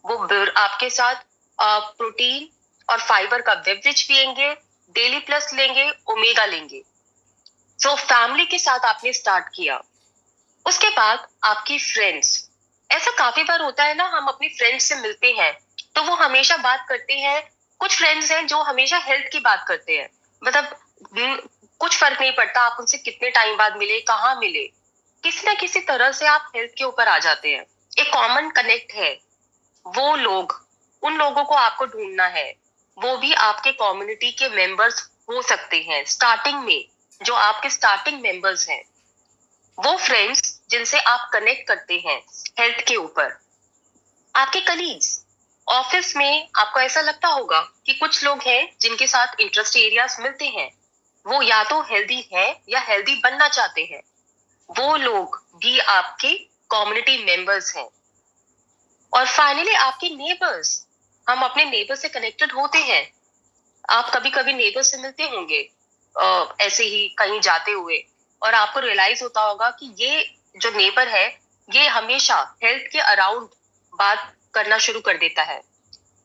वो आपके साथ प्रोटीन और फाइबर का बेवरेज पिएंगे, डेली प्लस लेंगे, ओमेगा लेंगे। सो फैमिली के साथ आपने स्टार्ट किया। उसके बाद आपकी फ्रेंड्स, ऐसा काफी बार होता है ना, हम अपनी फ्रेंड्स से मिलते हैं तो वो हमेशा बात करते हैं, कुछ फ्रेंड्स हैं जो हमेशा हेल्थ की बात करते हैं, मतलब कुछ फर्क नहीं पड़ता आप उनसे कितने टाइम बाद मिले, कहाँ मिले, किसी ना किसी तरह से आप हेल्थ के ऊपर आ जाते हैं। एक कॉमन कनेक्ट है, वो लोग, उन लोगों को आपको ढूंढना है, वो भी आपके कम्युनिटी के मेंबर्स हो सकते हैं। स्टार्टिंग में जो आपके स्टार्टिंग मेंबर्स हैं, वो फ्रेंड्स जिनसे आप कनेक्ट करते हैं हेल्थ के ऊपर। आपके कलीग्स, ऑफिस में आपको ऐसा लगता होगा कि कुछ लोग हैं जिनके साथ इंटरेस्ट एरियाज मिलते हैं, वो या तो हेल्दी है या हेल्दी बनना चाहते हैं, वो लोग भी आपके कम्युनिटी मेंबर्स हैं। और फाइनली आपके नेबर्स, हम अपने नेबर से कनेक्टेड होते हैं। आप कभी कभी नेबर से मिलते होंगे ऐसे ही कहीं जाते हुए, और आपको रियलाइज होता होगा कि ये जो नेबर है ये हमेशा हेल्थ के अराउंड बात करना शुरू कर देता है।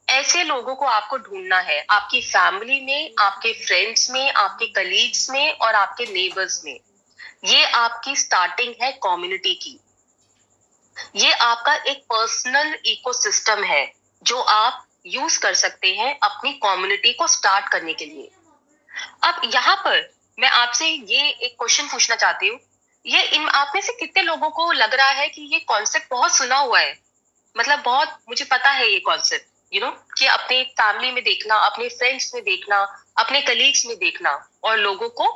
ऐसे लोगों को आपको ढूंढना है आपकी फैमिली में, आपके फ्रेंड्स में, आपके कलीग्स में और आपके नेबर्स में। ये आपकी स्टार्टिंग है कम्युनिटी की। ये आपका एक पर्सनल इकोसिस्टम है जो आप यूज कर सकते हैं अपनी कम्युनिटी को स्टार्ट करने के लिए। अब यहाँ पर मैं आपसे ये एक क्वेश्चन पूछना चाहती हूँ, ये इन आप में से कितने लोगों को लग रहा है कि ये कॉन्सेप्ट बहुत सुना हुआ है, मतलब बहुत मुझे पता है ये कॉन्सेप्ट, कि अपने फैमिली में देखना, अपने फ्रेंड्स में देखना, अपने कलीग्स में देखना और लोगों को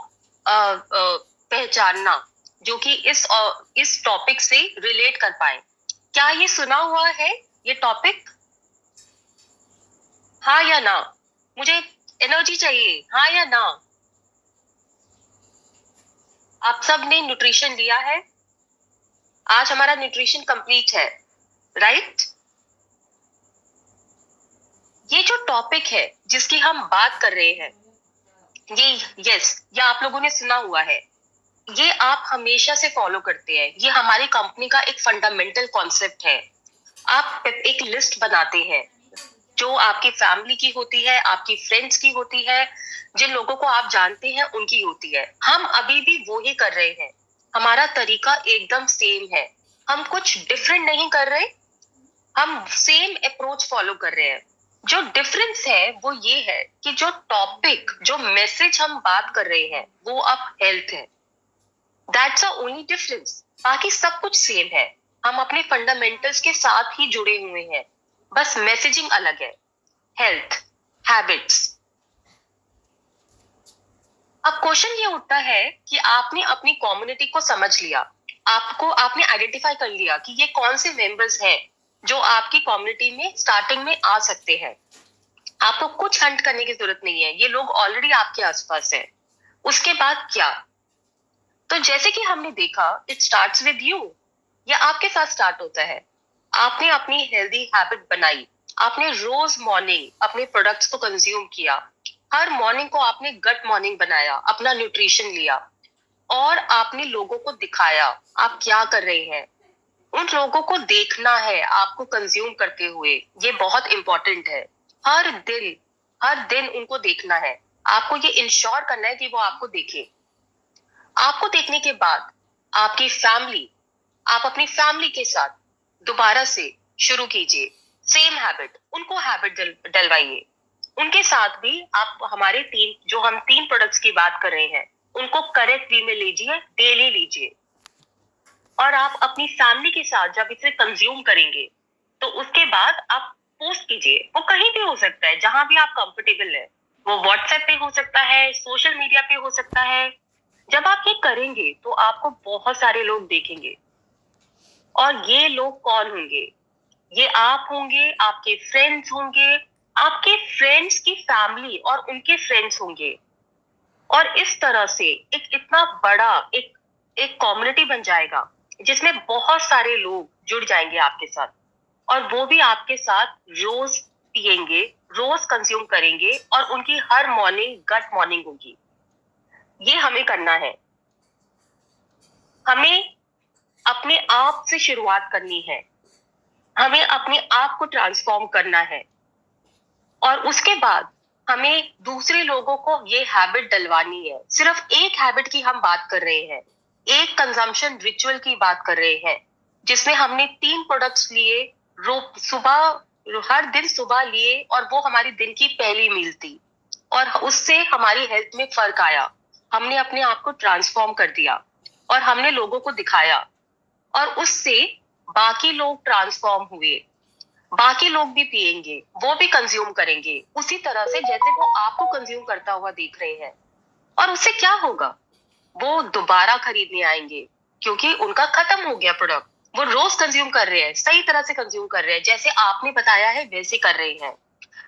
पहचानना जो कि इस टॉपिक से रिलेट कर पाए। क्या ये सुना हुआ है ये टॉपिक? हाँ या ना? मुझे एनर्जी चाहिए, हाँ या ना? आप सब ने न्यूट्रिशन लिया है? आज हमारा न्यूट्रिशन कंप्लीट है, राइट? ये जो टॉपिक है जिसकी हम बात कर रहे हैं, ये आप लोगों ने सुना हुआ है, ये आप हमेशा से फॉलो करते हैं। ये हमारी कंपनी का एक फंडामेंटल कॉन्सेप्ट है। आप एक लिस्ट बनाते हैं जो आपकी फैमिली की होती है, आपकी फ्रेंड्स की होती है, जिन लोगों को आप जानते हैं उनकी होती है। हम अभी भी वो ही कर रहे हैं, हमारा तरीका एकदम सेम है, हम कुछ डिफरेंट नहीं कर रहे, हम सेम अप्रोच फॉलो कर रहे हैं। जो डिफरेंस है वो ये है कि जो टॉपिक, जो मैसेज हम बात कर रहे हैं वो अब हेल्थ है। That's the only difference. बाकी सब कुछ सेम है, हम अपने फंडामेंटल्स के साथ ही जुड़े हुए हैं, बस मैसेजिंग अलग है। Health, habits. अब क्वेश्चन ये उठता है कि आपने अपनी कम्युनिटी को समझ लिया, आपने आइडेंटिफाई कर लिया कि ये कौन से मेंबर्स हैं जो आपकी कम्युनिटी में स्टार्टिंग में आ सकते हैं। आपको कुछ हंट करने की जरूरत नहीं है, ये लोग ऑलरेडी आपके आसपास हैं। उसके बाद क्या? तो जैसे कि हमने देखा, इट स्टार्ट्स विद यू। ये आपके साथ स्टार्ट होता है। आपने अपनी हेल्दी हैबिट बनाई, आपने रोज मॉर्निंग अपने प्रोडक्ट्स को कंज्यूम किया, हर मॉर्निंग को आपने गट मॉर्निंग बनाया, अपना न्यूट्रिशन लिया और आपने लोगों को दिखाया आप क्या कर रहे हैं। उन लोगों को देखना है आपको कंज्यूम करते हुए, ये बहुत इंपॉर्टेंट है। हर दिन उनको देखना है, आपको ये इंश्योर करना है कि वो आपको देखे। आपको देखने के बाद आपकी फैमिली, आप अपनी फैमिली के साथ दोबारा से शुरू कीजिए सेम हैबिट, उनको हैबिट डलवाइए। उनके साथ भी आप हमारे हम 3 प्रोडक्ट्स की बात कर रहे हैं उनको करेक्ट वे में लीजिए, डेली लीजिए। और आप अपनी फैमिली के साथ जब इसे कंज्यूम करेंगे तो उसके बाद आप पोस्ट कीजिए। वो कहीं भी हो सकता है, जहां भी आप कंफर्टेबल है। वो व्हाट्सएप पे हो सकता है, सोशल मीडिया पे हो सकता है। जब आप ये करेंगे तो आपको बहुत सारे लोग देखेंगे। और ये लोग कौन होंगे? ये आप होंगे, आपके फ्रेंड्स होंगे, आपके फ्रेंड्स की फैमिली और उनके फ्रेंड्स होंगे। और इस तरह से एक इतना बड़ा एक कम्युनिटी बन जाएगा जिसमें बहुत सारे लोग जुड़ जाएंगे आपके साथ, और वो भी आपके साथ रोज पिएंगे, रोज कंज्यूम करेंगे और उनकी हर मॉर्निंग गट मॉर्निंग होगी। ये हमें करना है। हमें अपने आप से शुरुआत करनी है, हमें अपने आप को ट्रांसफॉर्म करना है और उसके बाद हमें दूसरे लोगों को ये हैबिट डलवानी है। सिर्फ एक हैबिट की हम बात कर रहे हैं, एक कंजम्पशन रिचुअल की बात कर रहे हैं जिसमें हमने 3 प्रोडक्ट्स लिए, हर दिन सुबह लिए और वो हमारी दिन की पहली मील थी और उससे हमारी हेल्थ में फर्क आया। हमने अपने आप को ट्रांसफॉर्म कर दिया और हमने लोगों को दिखाया और उससे बाकी लोग ट्रांसफॉर्म हुए। बाकी लोग भी पिएंगे, वो भी कंज्यूम करेंगे उसी तरह से जैसे वो आपको कंज्यूम करता हुआ देख रहे हैं। और उससे क्या होगा? वो दोबारा खरीदने आएंगे, क्योंकि उनका खत्म हो गया प्रोडक्ट। वो रोज कंज्यूम कर रहे हैं, सही तरह से कंज्यूम कर रहे हैं, जैसे आपने बताया है वैसे कर रहे हैं,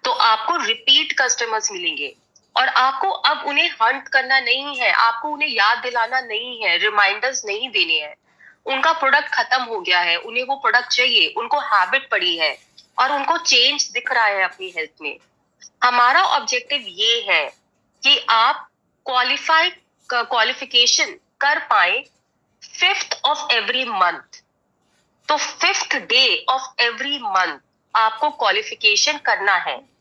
तो आपको रिपीट कस्टमर्स मिलेंगे। और आपको अब उन्हें हंट करना नहीं है, आपको उन्हें याद दिलाना नहीं है, रिमाइंडर्स नहीं देने हैं। उनका प्रोडक्ट खत्म हो गया है, उन्हें वो प्रोडक्ट चाहिए, उनको हैबिट पड़ी है और उनको चेंज दिख रहा है अपनी हेल्थ में। हमारा ऑब्जेक्टिव ये है कि आप क्वालिफिकेशन कर पाए 5th ऑफ एवरी मंथ। तो 5th day of every month आपको क्वालिफिकेशन करना है,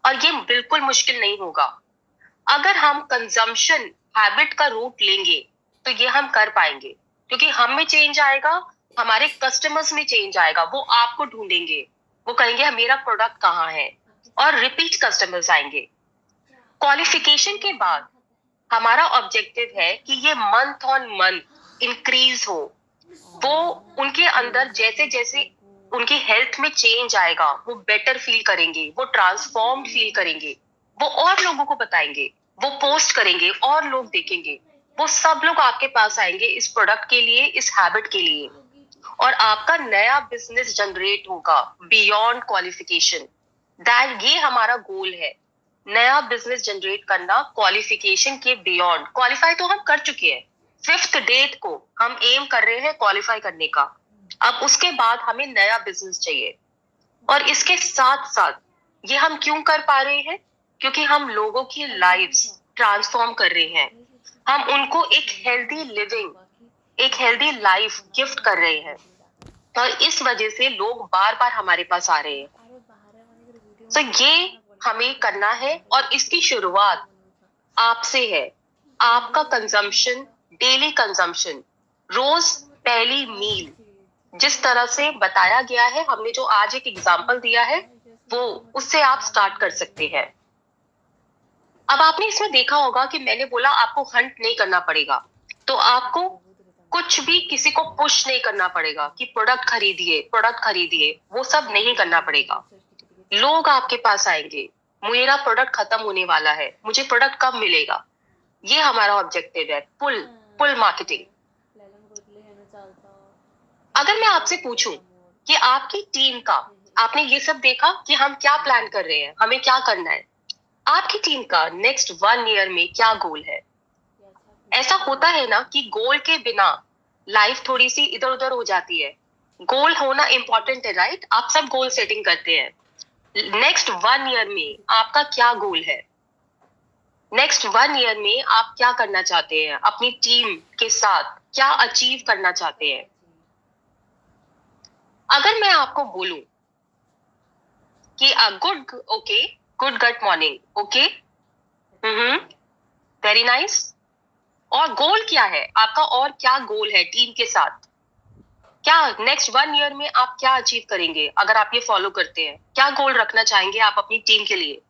और ये बिल्कुल मुश्किल नहीं होगा। अगर हम कंजम्पशन हैबिट का रूट लेंगे तो ये हम कर पाएंगे, क्योंकि हम में चेंज आएगा, हमारे कस्टमर्स में चेंज आएगा, वो आपको ढूंढेंगे, वो कहेंगे मेरा प्रोडक्ट कहाँ है, और रिपीट कस्टमर्स आएंगे। क्वालिफिकेशन के बाद हमारा ऑब्जेक्टिव है कि ये मंथ ऑन मंथ इंक्रीज हो। वो उनके अंदर जैसे जैसे उनकी हेल्थ में चेंज आएगा, वो बेटर फील करेंगे, वो ट्रांसफॉर्म्ड फील करेंगे, वो और लोगों को बताएंगे, वो पोस्ट करेंगे और लोग देखेंगे, वो सब लोग आपके पास आएंगे इस प्रोडक्ट के लिए, इस हैबिट के लिए, और आपका नया बिजनेस जनरेट होगा बियॉन्ड क्वालिफिकेशन। दैट ये हमारा गोल है, नया बिजनेस जनरेट करना क्वालिफिकेशन के बियॉन्ड। क्वालिफाई तो हम कर चुके हैं, 5th डेट को हम एम कर रहे हैं क्वालिफाई करने का। अब उसके बाद हमें नया बिजनेस चाहिए, और इसके साथ साथ ये हम क्यों कर पा रहे हैं? क्योंकि हम लोगों की लाइव्स ट्रांसफॉर्म कर रहे हैं, हम उनको एक हेल्दी लिविंग, एक हेल्दी लाइफ गिफ्ट कर रहे हैं, और इस वजह से लोग बार बार हमारे पास आ रहे हैं। तो ये हमें करना है, और इसकी शुरुआत आपसे है। आपका कंजम्पशन, डेली कंजम्पशन, रोज पहली मील, जिस तरह से बताया गया है, हमने जो आज एक एग्जांपल दिया है, वो उससे आप स्टार्ट कर सकते हैं। अब आपने इसमें देखा होगा कि मैंने बोला आपको हंट नहीं करना पड़ेगा, तो आपको कुछ भी किसी को पुश नहीं करना पड़ेगा कि प्रोडक्ट खरीदिए, वो सब नहीं करना पड़ेगा। लोग आपके पास आएंगे, मेरा प्रोडक्ट खत्म होने वाला है, मुझे प्रोडक्ट कब मिलेगा, ये हमारा ऑब्जेक्टिव है, पुल मार्केटिंग। अगर मैं आपसे पूछूं कि आपकी टीम का, आपने ये सब देखा कि हम क्या प्लान कर रहे हैं, हमें क्या करना है, आपकी टीम का नेक्स्ट 1 ईयर में क्या गोल है? ऐसा होता है ना कि गोल के बिना लाइफ थोड़ी सी इधर उधर हो जाती है। गोल होना इंपॉर्टेंट है, राइट? आप सब गोल सेटिंग करते हैं। नेक्स्ट 1 ईयर में आपका क्या गोल है? नेक्स्ट 1 ईयर में आप क्या करना चाहते हैं, अपनी टीम के साथ क्या अचीव करना चाहते हैं? अगर मैं आपको बोलूं कि गुड गट मॉर्निंग, ओके, वेरी नाइस, और गोल क्या है आपका, और क्या गोल है टीम के साथ? क्या नेक्स्ट 1 ईयर में आप क्या अचीव करेंगे अगर आप ये फॉलो करते हैं? क्या गोल रखना चाहेंगे आप अपनी टीम के लिए?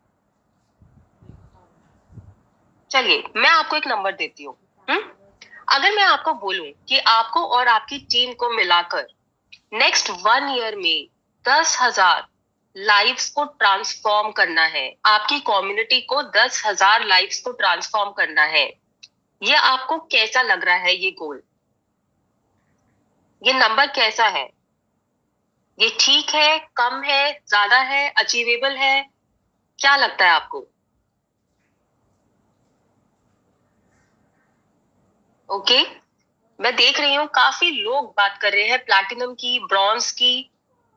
चलिए मैं आपको एक नंबर देती हूँ। अगर मैं आपको बोलूं कि आपको और आपकी टीम को मिलाकर नेक्स्ट 1 ईयर में 10,000 लाइव्स को ट्रांसफॉर्म करना है, आपकी कम्युनिटी को 10,000 लाइव्स को ट्रांसफॉर्म करना है, ये आपको कैसा लग रहा है? ये गोल, ये नंबर कैसा है? ये ठीक है, कम है, ज्यादा है, अचीवेबल है? क्या लगता है आपको? ओके, मैं देख रही हूँ काफी लोग बात कर रहे हैं प्लैटिनम की, ब्रॉन्ज की,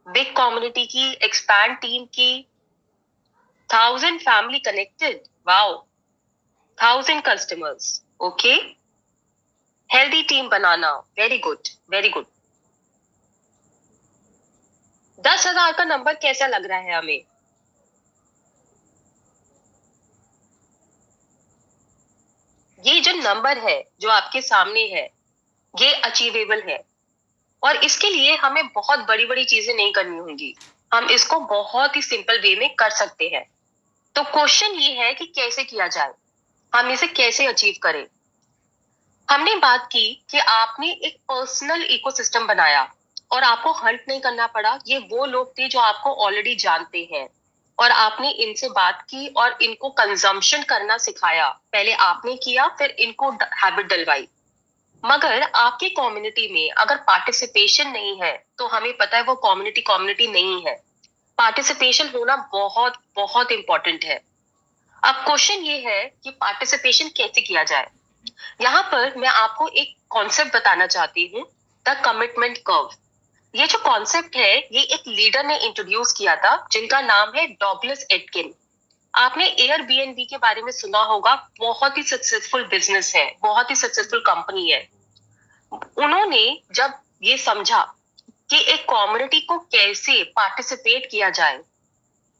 बिग कम्युनिटी की, एक्सपैंड टीम की, 1000 family connected, wow, 1000 customers, okay, healthy team बनाना, वेरी गुड, वेरी गुड। 10,000 का नंबर कैसा लग रहा है हमें? ये जो नंबर है जो आपके सामने है, ये अचीवेबल है, और इसके लिए हमें बहुत बड़ी बड़ी चीजें नहीं करनी होंगी, हम इसको बहुत ही सिंपल वे में कर सकते हैं। तो क्वेश्चन ये है कि कैसे किया जाए, हम इसे कैसे अचीव करें। हमने बात की कि आपने एक पर्सनल इकोसिस्टम बनाया और आपको हंट नहीं करना पड़ा। ये वो लोग थे जो आपको ऑलरेडी जानते हैं, और आपने इनसे बात की और इनको कंजम्पशन करना सिखाया। पहले आपने किया, फिर इनको हैबिट डलवाई। मगर आपकी कम्युनिटी में अगर पार्टिसिपेशन नहीं है तो हमें पता है वो कम्युनिटी नहीं है। पार्टिसिपेशन होना बहुत बहुत इंपॉर्टेंट है। अब क्वेश्चन ये है कि पार्टिसिपेशन कैसे किया जाए। यहाँ पर मैं आपको एक कॉन्सेप्ट बताना चाहती हूँ, द कमिटमेंट कर्व। ये जो कॉन्सेप्ट है ये एक लीडर ने इंट्रोड्यूस किया था जिनका नाम है डॉगलस एटकिन। आपने एयरबीएनबी के बारे में सुना होगा, बहुत ही सक्सेसफुल बिजनेस है, बहुत ही सक्सेसफुल कंपनी है। उन्होंने जब ये समझा कि एक कम्युनिटी को कैसे पार्टिसिपेट किया जाए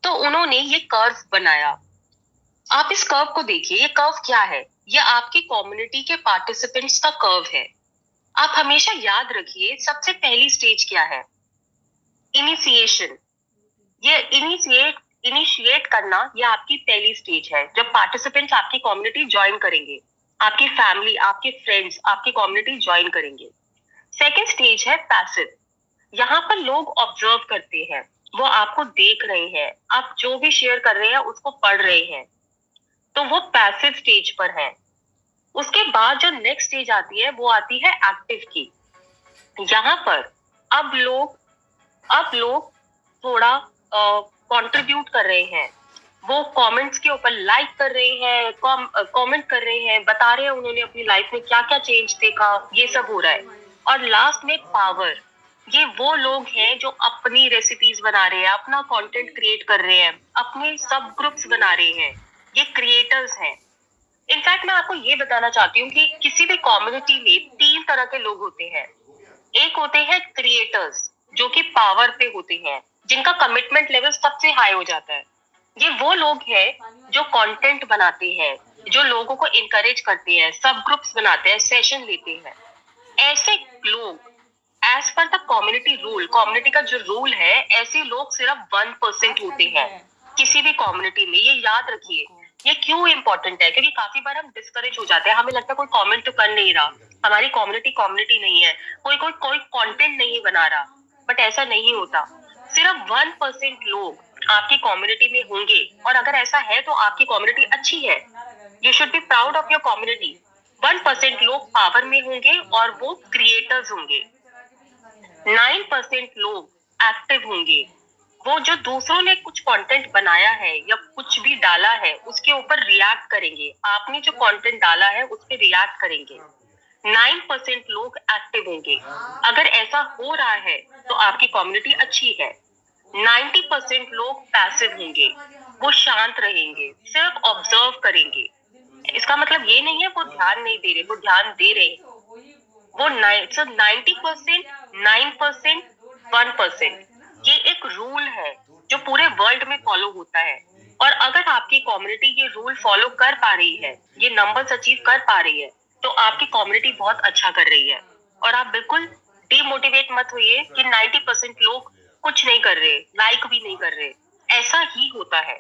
तो उन्होंने ये कर्व बनाया। आप इस कर्व को देखिए, ये कर्व क्या है? ये आपकी कम्युनिटी के पार्टिसिपेंट्स का कर्व है। आप हमेशा याद रखिए सबसे पहली स्टेज क्या है? इनिशिएशन। ये इनिशिएट करना ये आपकी पहली स्टेज है, जब पार्टिसिपेंट्स आपकी कम्युनिटी ज्वाइन करेंगे, आपकी फैमिली, आपके फ्रेंड्स आपकी कम्युनिटी ज्वाइन करेंगे। सेकंड स्टेज है पैसिव। यहाँ पर लोग ऑब्जर्व करते हैं, वो आपको देख रहे हैं, आप जो भी शेयर कर रहे हैं उसको पढ़ रहे हैं, तो वो पैसिव स्टेज पर है। उसके बाद जो नेक्स्ट स्टेज आती है वो आती है एक्टिव की। यहाँ पर अब लोग थोड़ा कंट्रीब्यूट कर रहे हैं, वो कमेंट्स के ऊपर लाइक कर रहे हैं, कमेंट कर रहे हैं, बता रहे हैं उन्होंने अपनी लाइफ में क्या क्या चेंज देखा, ये सब हो रहा है। और लास्ट में पावर। ये वो लोग हैं जो अपनी रेसिपीज बना रहे हैं, अपना कंटेंट क्रिएट कर रहे हैं, अपने सब ग्रुप्स बना रहे हैं, ये क्रिएटर्स हैं। इनफैक्ट मैं आपको ये बताना चाहती हूँ कि किसी भी कम्युनिटी में 3 तरह के लोग होते हैं। एक होते हैं क्रिएटर्स जो कि पावर पे होते हैं, जिनका कमिटमेंट लेवल सबसे हाई हो जाता है। ये वो लोग हैं जो कंटेंट बनाते हैं, जो लोगों को इनकरेज करते हैं, सब ग्रुप्स बनाते हैं, सेशन लेते हैं। ऐसे लोग as per the community rule, community का जो रूल है, ऐसे लोग सिर्फ 1% होते हैं किसी भी कम्युनिटी में। ये याद रखिए। ये क्यों इंपॉर्टेंट है? क्योंकि काफी बार हम डिस्करेज हो जाते हैं, हमें लगता है कोई कमेंट तो कर नहीं रहा, हमारी कम्युनिटी नहीं है, कोई कंटेंट नहीं बना रहा। बट ऐसा नहीं होता। सिर्फ 1% लोग आपकी कम्युनिटी में होंगे, और अगर ऐसा है तो आपकी कम्युनिटी अच्छी है। You should be proud of your community. 1% लोग पावर में होंगे और वो क्रिएटर्स होंगे। 9% लोग एक्टिव होंगे, वो जो दूसरों ने कुछ कंटेंट बनाया है या कुछ भी डाला है उसके ऊपर रिएक्ट करेंगे। आपने जो कंटेंट डाला है उस पर रिएक्ट करेंगे। 9% लोग एक्टिव होंगे। अगर ऐसा हो रहा है तो आपकी कम्युनिटी अच्छी है। 90% लोग पैसिव होंगे, वो शांत रहेंगे, सिर्फ ऑब्जर्व करेंगे। इसका मतलब ये नहीं है वो ध्यान नहीं दे रहे, वो ध्यान दे रहे हैं। वो 90%, 9%, 1%, ये एक रूल है जो पूरे वर्ल्ड में फॉलो होता है। और अगर आपकी कम्युनिटी ये रूल फॉलो कर पा रही है, ये नंबर्स अचीव कर पा रही है, तो आपकी कम्युनिटी बहुत अच्छा कर रही है। और आप बिल्कुल डिमोटिवेट मत होइए कि 90% लोग कुछ नहीं कर रहे, लाइक भी नहीं कर रहे। ऐसा ही होता है।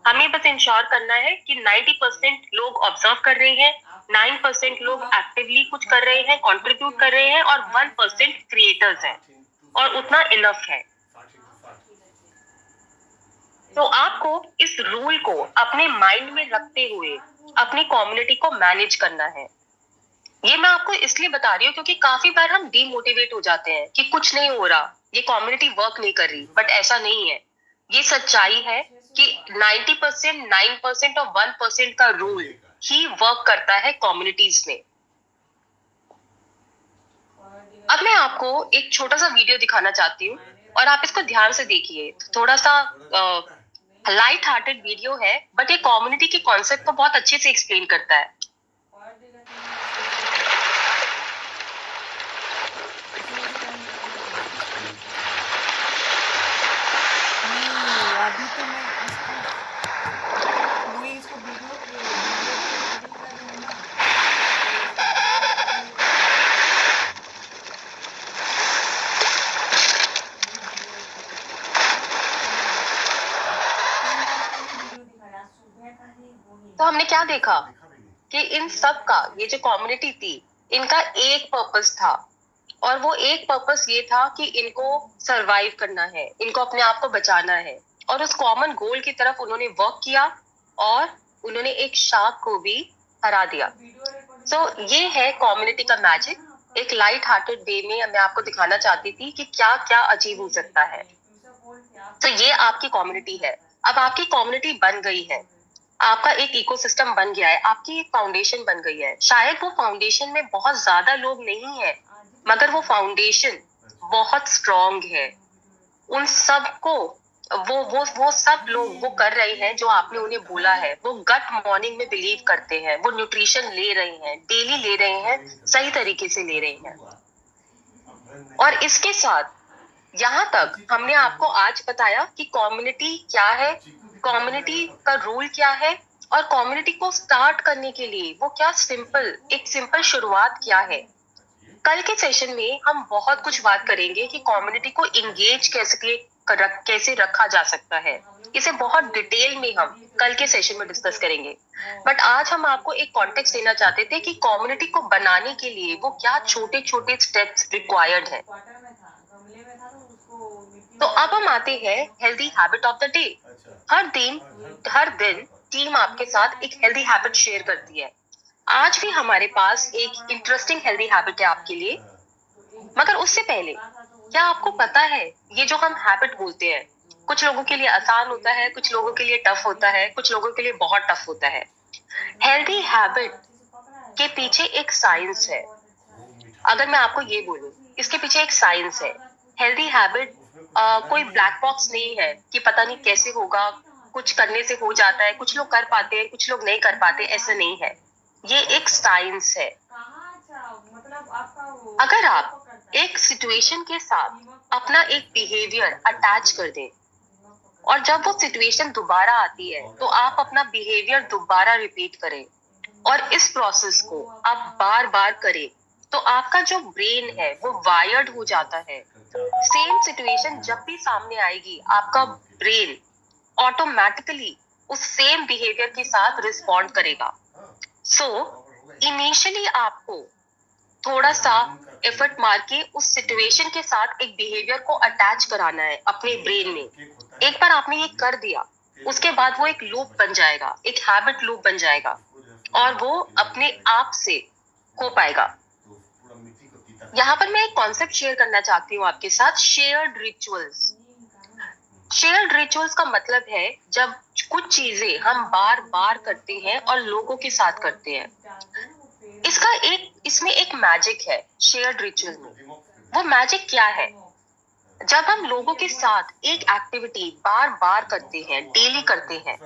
हमें बस इंश्योर करना है कि 90% लोग ऑब्जर्व कर रहे हैं, 9% लोग एक्टिवली कुछ कर रहे हैं, कंट्रीब्यूट कर रहे हैं, और 1% क्रिएटर्स हैं, और उतना इनफ है। तो आपको इस रूल को अपने माइंड में रखते हुए अपनी कम्युनिटी को मैनेज करना है। ये मैं आपको इसलिए बता रही हूँ क्योंकि काफी बार हम डीमोटिवेट हो जाते हैं कि कुछ नहीं हो रहा, ये कम्युनिटी वर्क नहीं कर रही। बट ऐसा नहीं है। ये सच्चाई है कि 90%, 9% और 1% का रूल ही वर्क करता है कम्युनिटीज में। अब मैं आपको एक छोटा सा वीडियो दिखाना चाहती हूँ और आप इसको ध्यान से देखिए। थोड़ा सा लाइट हार्टेड वीडियो है, बट ये कम्युनिटी के कॉन्सेप्ट को बहुत अच्छे से एक्सप्लेन करता है। अभी तो मैं इसको वीडियो तो हमने क्या देखा कि इन सब का, ये जो कम्युनिटी थी, इनका एक पर्पस था, और वो एक पर्पस ये था कि इनको सरवाइव करना है, इनको अपने आप को बचाना है। और उस कॉमन गोल की तरफ उन्होंने वर्क किया और उन्होंने एक शार्क को भी हरा दिया। सो ये है कम्युनिटी का मैजिक। एक लाइट हार्टेड वे में मैं आपको दिखाना चाहती थी कि क्या क्या अचीव हो सकता है। तो ये आपकी कम्युनिटी है। अब आपकी कम्युनिटी बन गई है, आपका एक इकोसिस्टम बन गया है, आपकी एक फाउंडेशन बन गई है। शायद वो फाउंडेशन में बहुत ज्यादा लोग नहीं है, मगर वो फाउंडेशन बहुत स्ट्रॉन्ग है। उन सबको वो सब लोग वो कर रहे हैं जो आपने उन्हें बोला है। वो गट मॉर्निंग में बिलीव करते हैं, वो न्यूट्रिशन ले रहे हैं, डेली ले रहे हैं, सही तरीके से ले रहे हैं। और इसके साथ यहाँ तक हमने आपको आज बताया कि कम्युनिटी क्या है, कम्युनिटी का रूल क्या है, और कम्युनिटी को स्टार्ट करने के लिए वो क्या एक सिंपल शुरुआत क्या है। कल के सेशन में हम बहुत कुछ बात करेंगे कि कम्युनिटी को इंगेज कैसे रखा जा सकता है। इसे बहुत डिटेल में हम कल के सेशन में डिस्कस करेंगे। बट आज हम आपको एक कॉन्टेक्स्ट देना चाहते थे कि कम्युनिटी को बनाने के लिए वो क्या छोटे छोटे स्टेप्स रिक्वायर्ड है। तो अब हम आते हैं healthy habit of the day. हर दिन टीम आपके साथ एक हेल्दी हैबिट शेयर करती है। आज भी हमारे पास एक इंटरेस्टिंग हेल्दी हैबिट है आपके लिए, मगर उससे पहले क्या आपको पता है ये जो हम हैबिट बोलते हैं, कुछ लोगों के लिए आसान होता है, कुछ लोगों के लिए टफ होता है, कुछ लोगों के लिए बहुत टफ होता है। हेल्दी हैबिट के पीछे एक साइंस है। अगर मैं आपको ये बोलूं, इसके पीछे एक साइंस है। हेल्दी हैबिट कोई ब्लैक बॉक्स नहीं है कि पता नहीं कैसे होगा, कुछ करने से हो जाता है, कुछ लोग कर पाते हैं, कुछ लोग नहीं कर पाते, ऐसा नहीं है। ये एक साइंस है। अगर आप एक सिचुएशन के साथ अपना एक बिहेवियर अटैच कर दें और जब वो सिचुएशन दोबारा आती है तो आप अपना बिहेवियर दोबारा रिपीट करें और इस प्रोसेस को आप बार बार करें, तो आपका जो ब्रेन है वो वायर्ड हो जाता है। सेम सिचुएशन जब भी सामने आएगी, आपका ब्रेन ऑटोमेटिकली उस सेम बिहेवियर के साथ रिस्पॉन्ड करेगा। सो इनिशियली आपको थोड़ा सा एफर्ट मार के उस सिचुएशन के साथ एक बिहेवियर को अटैच कराना है अपने ब्रेन में। एक बार आपने ये कर दिया, उसके बाद वो एक लूप बन जाएगा, एक हैबिट लूप बन जाएगा और वो अपने आप से हो पाएगा। यहाँ पर मैं एक कॉन्सेप्ट शेयर करना चाहती हूँ आपके साथ, शेयर्ड रिचुअल्स। शेयर्ड रिचुअल्स का मतलब है जब कुछ चीजें हम बार बार करते हैं और लोगों के साथ करते हैं। इसमें एक मैजिक है शेयर्ड रिचुअल में। वो मैजिक क्या है? जब हम लोगों के साथ एक एक्टिविटी बार बार करते हैं, डेली करते हैं,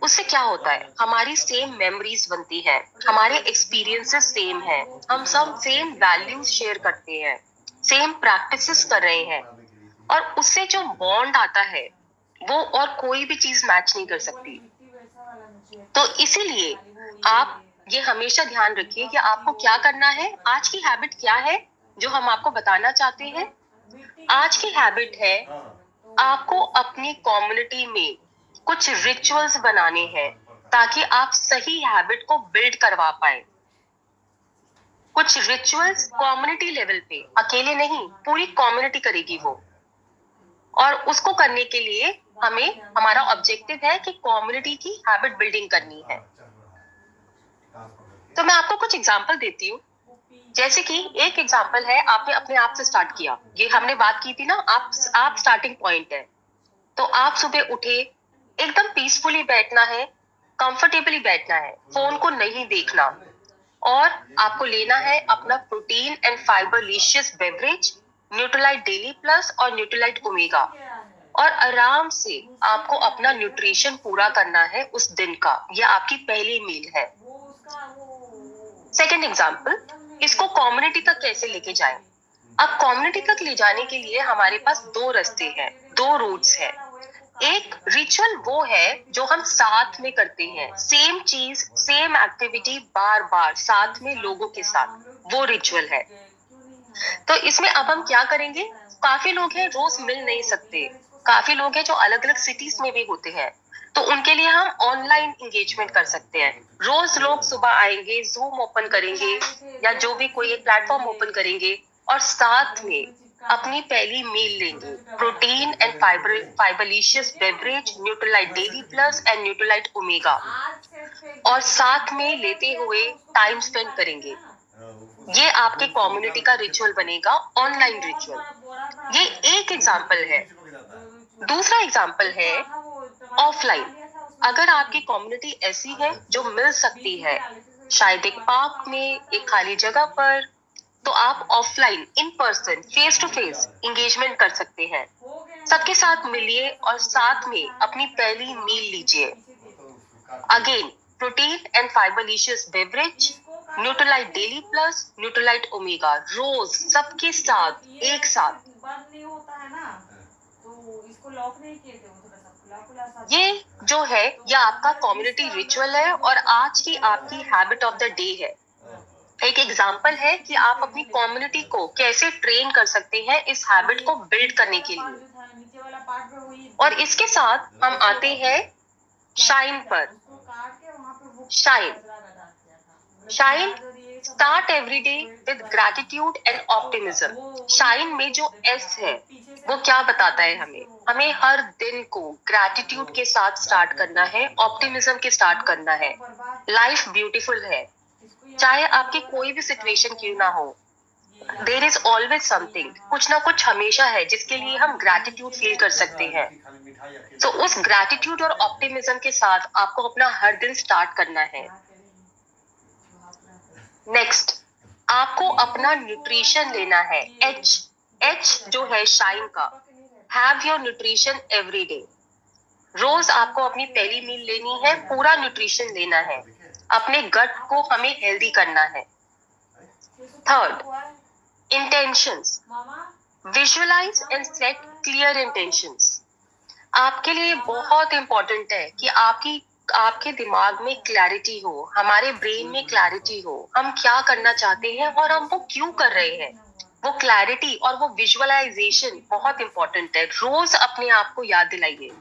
उससे क्या होता है? हमारी सेम मेमोरीज बनती है, हमारे एक्सपीरियंसेस सेम है, हम सब सेम वैल्यूज शेयर करते हैं, सेम प्रैक्टिसेस कर रहे हैं, और उससे जो बॉन्ड आता है वो और कोई भी चीज मैच नहीं कर सकती। तो इसीलिए आप ये हमेशा ध्यान रखिए कि आपको क्या करना है। आज की हैबिट क्या है जो हम आपको बताना चाहते हैं? आज की हैबिट है आपको अपनी कम्युनिटी में कुछ रिचुअल्स बनाने हैं ताकि आप सही हैबिट को बिल्ड करवा पाए। कुछ रिचुअल्स कम्युनिटी लेवल पे, अकेले नहीं, पूरी कम्युनिटी करेगी वो। और उसको करने के लिए हमारा ऑब्जेक्टिव है कि कम्युनिटी की हैबिट बिल्डिंग करनी है। तो मैं आपको कुछ एग्जांपल देती हूँ। जैसे कि एक एग्जांपल है, आपने अपने आप से स्टार्ट किया। ये हमने बात की थी ना, आप स्टार्टिंग पॉइंट है। तो आप सुबह उठे, एकदम पीसफुली बैठना है, कंफर्टेबली बैठना है, फोन को नहीं देखना, और आपको लेना है अपना protein and fiberlicious beverage, Nutrilite Daily Plus और न्यूट्रीलाइट ओमेगा, और आराम से आपको अपना न्यूट्रिशन पूरा करना है उस दिन का। यह आपकी पहली मील है। सेकेंड एग्जाम्पल, इसको कम्युनिटी तक कैसे लेके जाएं? अब कम्युनिटी तक ले जाने के लिए हमारे पास दो रास्ते हैं, दो रूट्स हैं। एक रिचुअल वो है जो हम साथ में करते हैं, सेम चीज, सेम एक्टिविटी बार बार साथ में लोगों के साथ, वो रिचुअल है। तो इसमें अब हम क्या करेंगे? काफी लोग हैं रोज मिल नहीं सकते, काफी लोग हैं जो अलग अलग सिटीज में भी होते हैं, तो उनके लिए हम ऑनलाइन एंगेजमेंट कर सकते हैं। रोज लोग सुबह आएंगे, जूम ओपन करेंगे या जो भी कोई एक प्लेटफॉर्म ओपन करेंगे और साथ में अपनी पहली मील लेंगे, protein and fiberlicious beverage, Nutrilite Daily Plus and Nutrilite Omega, और साथ में लेते हुए टाइम स्पेंड करेंगे। ये आपके कम्युनिटी का रिचुअल बनेगा, ऑनलाइन रिचुअल। ये एक एग्जाम्पल है। दूसरा एग्जाम्पल है ऑफलाइन। अगर आपकी कम्युनिटी ऐसी है जो मिल सकती है, शायद एक पार्क में, एक खाली जगह पर, तो आप offline, in person, face to face engagement कर सकते हैं। सबके साथ मिलिए और साथ में अपनी पहली मील लीजिए। Again, protein and fiberlicious beverage, Nutrilite Daily Plus, Nutrilite Omega रोज, सबके साथ एक साथ। ये जो है, ये आपका कम्युनिटी रिचुअल है और आज की आपकी हैबिट ऑफ द डे है। एक एग्जाम्पल है कि आप अपनी कम्युनिटी को कैसे ट्रेन कर सकते हैं इस हैबिट को बिल्ड करने के लिए। और इसके साथ हम आते हैं शाइन पर। Shine start every day with gratitude and optimism. Shine में जो एस है वो क्या बताता है हमें हर दिन को ग्रैटिट्यूड के साथ स्टार्ट करना है, ऑप्टिमिज्म के स्टार्ट करना है। लाइफ ब्यूटीफुल है, चाहे आपकी कोई भी सिचुएशन क्यों ना हो, देयर इज ऑलवेज समथिंग, कुछ ना कुछ हमेशा है जिसके लिए हम ग्रैटिट्यूड फील कर सकते हैं। तो उस ग्रैटिट्यूड और ऑप्टिमिज्म के साथ आपको अपना हर दिन स्टार्ट करना है। नेक्स्ट, आपको अपना न्यूट्रिशन लेना है। एच जो है शाइन का, have your nutrition every day. रोज आपको अपनी पहली मील लेनी है, पूरा न्यूट्रिशन लेना है, अपने गट को हमें हेल्दी करना है। Third, intentions, visualise and set clear intentions. आपके लिए बहुत इंपॉर्टेंट है कि आपके दिमाग में क्लैरिटी हो, हमारे ब्रेन में क्लैरिटी हो, हम क्या करना चाहते हैं और हम वो क्यों कर रहे हैं। वो क्लैरिटी और वो विजुअलाइजेशन बहुत इंपॉर्टेंट है। रोज अपने आप को याद दिलाइए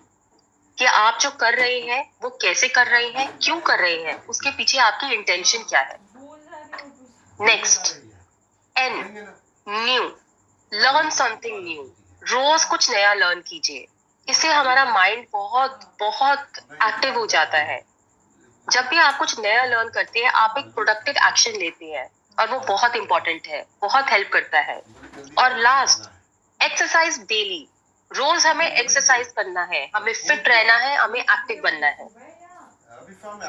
कि आप जो कर रहे हैं वो कैसे कर रहे हैं, क्यों कर रहे हैं, उसके पीछे आपकी इंटेंशन क्या है। Next, N, new, learn something new. रोज कुछ नया लर्न कीजिए, इससे हमारा माइंड बहुत बहुत एक्टिव हो जाता है। जब भी आप कुछ नया लर्न करते हैं, आप एक प्रोडक्टिव एक्शन लेते हैं और वो बहुत इंपॉर्टेंट है, बहुत हेल्प करता है। और लास्ट, एक्सरसाइज डेली। रोज हमें एक्सरसाइज करना है, हमें फिट रहना है, हमें एक्टिव बनना है।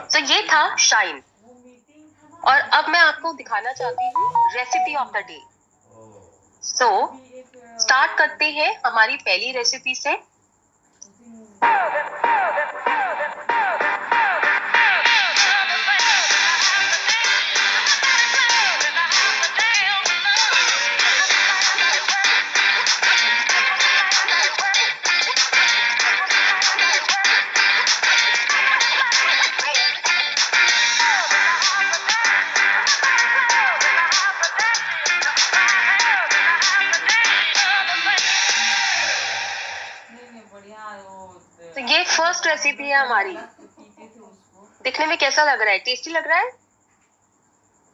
तो ये था शाइन। और अब मैं आपको दिखाना चाहती हूँ recipe of the day. So start करते हैं हमारी पहली रेसिपी से। तो ये फर्स्ट रेसिपी है हमारी। दिखने में कैसा लग रहा है? टेस्टी लग रहा है?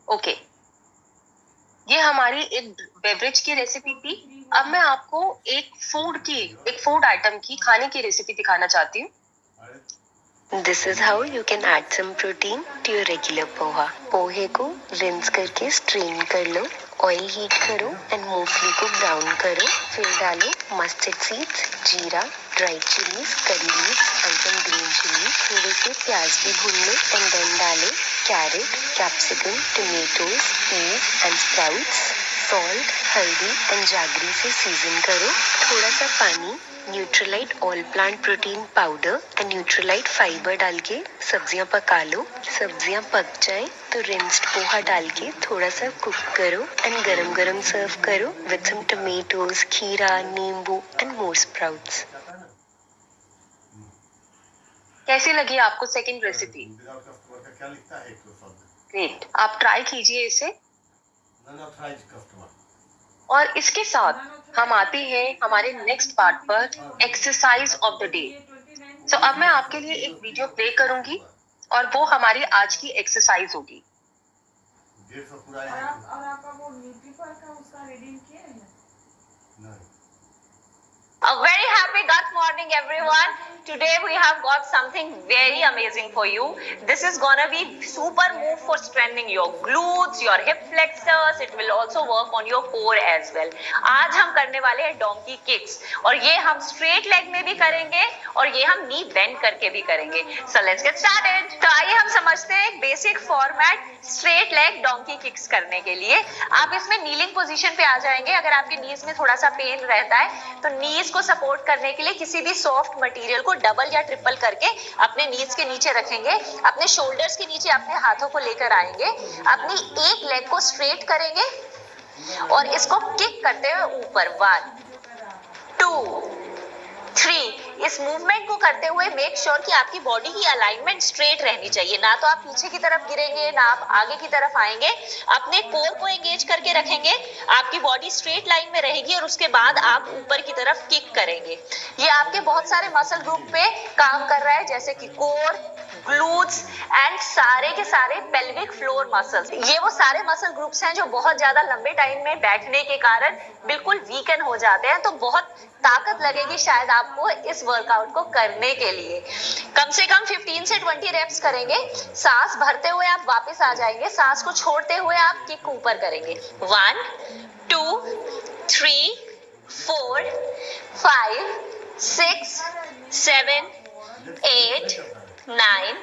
ओके, ये हमारी एक बेवरेज की रेसिपी थी। अब मैं आपको एक फूड आइटम की, खाने की रेसिपी दिखाना चाहती हूँ। This is how you can add some protein to your regular poha. पोहे को रिंस करके स्ट्रेन कर लो, ऑयल हीट करो एंड मूंगफली को ब्राउन करो, फिर डालो मस्टर्ड सीड्स, जीरा, dry chillies, curry leaves and some green chilli. थोड़े से प्याज भी भून लो एंड देन डालो carrot, capsicum, tomatoes, peas and sprouts. Salt, हल्दी एंड जागरी से सीजन करो। थोड़ा सा पानी, Nutrilite all plant protein powder and Nutrilite fibre डाल के सब्जियां पका लो। सब्जियां पक जाए तो रिंस्ड पोहा डाल के थोड़ा सा कुक करो एंड गरम गरम सर्व करो विद सम टोमेटोज, खीरा, नींबू एंड मोर स्प्राउट्स। कैसी लगी आपको सेकंड रेसिपी? ग्रेट, आप ट्राई कीजिए इसे। और इसके साथ हम आते हैं हमारे नेक्स्ट पार्ट पर, एक्सरसाइज ऑफ द डे। सो अब मैं आपके लिए एक वीडियो प्ले करूंगी और वो हमारी आज की एक्सरसाइज होगी। और आपका वो न्यूट्रीफर का उसका रिडीम किया है? नहीं। A very happy good morning, everyone. Today we have got something very amazing for you. This is gonna be super move for strengthening your glutes, your hip flexors. It will also work on your core as well. आज हम करने वाले हैं donkey kicks और ये हम straight leg में भी करेंगे और ये हम नी बेंड करके भी करेंगे. So let's get started. तो आइए हम समझते हैं एक basic format straight leg donkey kicks करने के लिए. आप इसमें नीलिंग पोजीशन पे आ जाएंगे. अगर आपके नीज में थोड़ा सा पेन रहता है तो नीज को सपोर्ट करने के लिए किसी भी सॉफ्ट मटेरियल को डबल या ट्रिपल करके अपने नीज के नीचे रखेंगे. अपने शोल्डर्स के नीचे अपने हाथों को लेकर आएंगे. अपनी एक लेग को स्ट्रेट करेंगे और इसको किक करते हुए ऊपर 1 2 3. इस मूवमेंट को करते हुए मेक श्योर कि आपकी बॉडी की अलाइनमेंट स्ट्रेट रहनी चाहिए. ना तो आप पीछे की तरफ गिरेंगे ना आप आगे की तरफ आएंगे. अपने कोर को एंगेज करके रखेंगे. आपकी बॉडी स्ट्रेट लाइन में रहेगी और उसके बाद आप ऊपर की तरफ किक करेंगे. ये आपके बहुत सारे मसल ग्रुप पे काम कर रहा है जैसे कि कोर, ग्लूट्स एंड सारे के सारे पेल्विक फ्लोर मसल्स. ये वो सारे मसल ग्रुप्स हैं जो बहुत ज्यादा लंबे टाइम में बैठने के कारण बिल्कुल वीकन हो जाते हैं. तो बहुत ताकत लगेगी शायद आपको इस वर्कआउट को करने के लिए. कम से कम 15 से 20 रेप्स करेंगे. सांस भरते हुए आप वापस आ जाएंगे. सांस को छोड़ते हुए आप किक ऊपर करेंगे. 1 2 3 4 5 6 7 8 9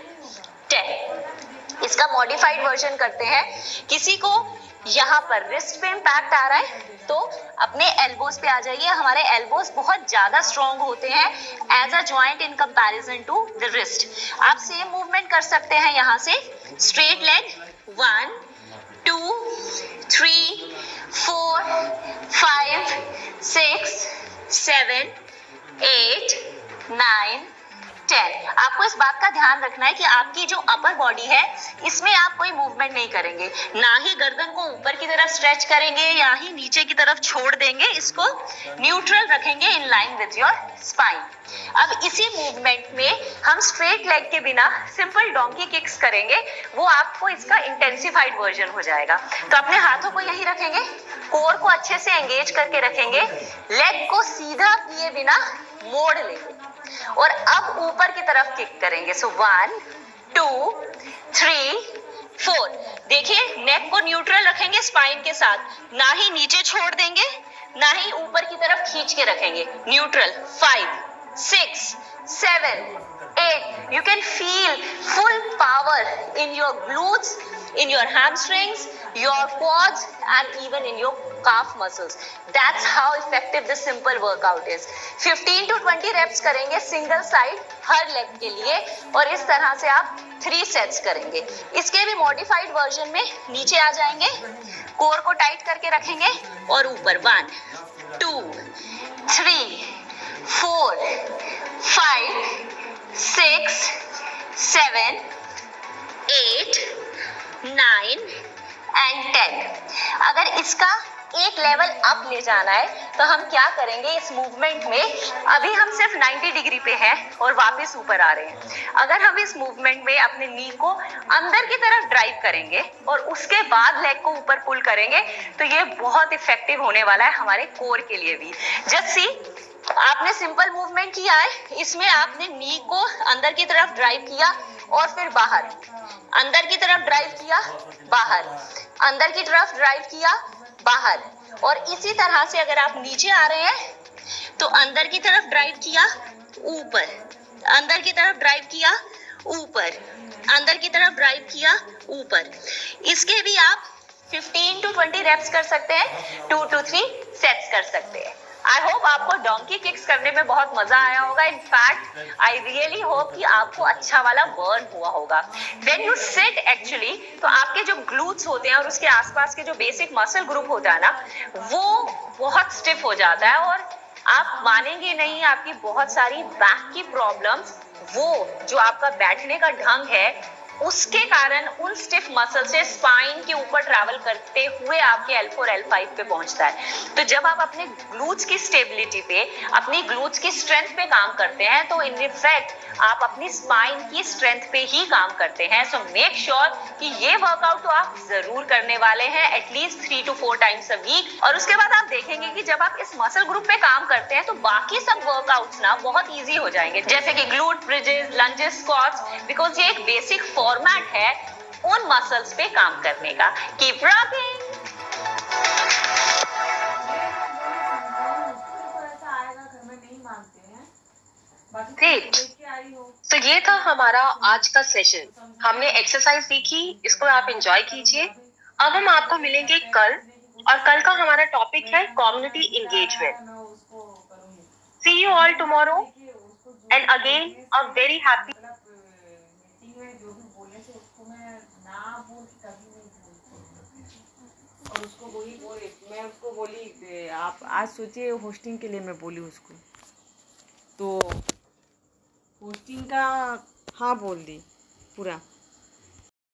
10. इसका मॉडिफाइड वर्जन करते हैं. किसी को यहाँ पर रिस्ट पे इम्पैक्ट आ रहा है तो अपने एल्बोज पे आ जाइए. हमारे एल्बोज बहुत ज्यादा स्ट्रॉन्ग होते हैं as a joint in comparison to the wrist. आप सेम मूवमेंट कर सकते हैं यहाँ से. Straight leg 1 2 3 4 5 6 7 8 9 10. आपको इस बात का ध्यान रखना है कि आपकी जो अपर बॉडी है इसमें आप कोई मूवमेंट नहीं करेंगे. ना ही गर्दन को ऊपर की तरफ स्ट्रेच करेंगे या ही नीचे की तरफ छोड़ देंगे. इसको न्यूट्रल रखेंगे in line with your spine. अब इसी मूवमेंट में हम स्ट्रेट लेग के बिना सिंपल डोंकी किक्स करेंगे. वो आपको इसका इंटेंसिफाइड वर्जन हो जाएगा. तो अपने हाथों को यहीं रखेंगे. कोर को अच्छे से एंगेज करके रखेंगे. लेग को सीधा किए बिना मोड़ लेंगे और अब ऊपर की तरफ किक करेंगे. सो 1 2 3 4. देखिए नेक को न्यूट्रल रखेंगे स्पाइन के साथ. ना ही नीचे छोड़ देंगे ना ही ऊपर की तरफ खींच के रखेंगे. Neutral. 5 6 7 8. You can feel full power in your glutes, in your hamstrings, your quads and even in your calf muscles. That's how effective this simple workout is. 15 to 20 reps करेंगे सिंगल साइड हर leg के लिए और इस तरह से आप 3 sets करेंगे. इसके भी मॉडिफाइड वर्जन में नीचे आ जाएंगे. कोर को टाइट करके रखेंगे और ऊपर 1 2 3 4 5 6 7 8 9 and 10. अगर इसका एक लेवल अप ले जाना है तो हम क्या करेंगे इस मूवमेंट में. अभी हम सिर्फ 90 डिग्री पे हैं और वापस ऊपर आ रहे हैं. अगर हम इस मूवमेंट में अपने नी को अंदर की तरफ ड्राइव करेंगे और उसके बाद लेग को ऊपर पुल करेंगे तो ये बहुत इफेक्टिव होने वाला है हमारे कोर के लिए भी. जस्ट सी, आपने सिंपल मूवमेंट किया है. इसमें आपने नी को अंदर की तरफ ड्राइव किया और फिर बाहर, अंदर की तरफ ड्राइव किया, बाहर, अंदर की तरफ ड्राइव किया, बाहर. और इसी तरह से अगर आप नीचे आ रहे हैं तो अंदर की तरफ ड्राइव किया, ऊपर, अंदर की तरफ ड्राइव किया, ऊपर, अंदर की तरफ ड्राइव किया, ऊपर. इसके भी आप 15 to 20 रेप्स कर सकते हैं. 2 to 3 सेट्स कर सकते हैं. आई होप आपको डोंकी किक्स करने में बहुत मजा आया होगा. इनफैक्ट आई रियली होप कि आपको अच्छा वाला बर्न हुआ होगा. व्हेन यू सिट एक्चुअली तो आपके जो ग्लूट्स होते हैं और उसके आसपास के जो बेसिक मसल ग्रुप होता है ना वो बहुत स्टिफ हो जाता है और आप मानेंगे नहीं आपकी बहुत सारी बैक की प्रॉब्लम्स, वो जो आपका बैठने का ढंग है उसके कारण उन स्टिफ मसल से स्पाइन के ऊपर ट्रैवल करते हुए आपके L4 L5 पे पहुंचता है। तो जब आप अपने ग्लूट्स की स्टेबिलिटी पे, अपनी ग्लूट्स की स्ट्रेंथ पे काम करते हैं तो इन इफेक्ट आप अपनी स्पाइन की स्ट्रेंथ पे ही काम करते हैं। सो मेक श्योर कि ये वर्कआउट तो आप जरूर करने वाले हैं at least 3 to 4 times a week. और उसके बाद आप देखेंगे कि जब आप इस मसल ग्रुप पे काम करते हैं तो बाकी सब वर्कआउट्स ना बहुत इजी हो जाएंगे, जैसे कि glute bridges, lunges, squats, because ये एक बेसिक फॉर्मेट है उन मसल्स पे काम करने का। Keep rocking. ग्रेट। तो ये था हमारा आज का सेशन। हमने एक्सरसाइज सीखी, इसको आप एंजॉय कीजिए। अब हम आपको मिलेंगे कल, और कल का हमारा टॉपिक है community engagement. See you all tomorrow and again a very happy. और उसको वही बोले, मैं उसको बोली आप आज सोचिए होस्टिंग के लिए मैं बोली उसको, तो होस्टिंग का हाँ बोल दी पूरा।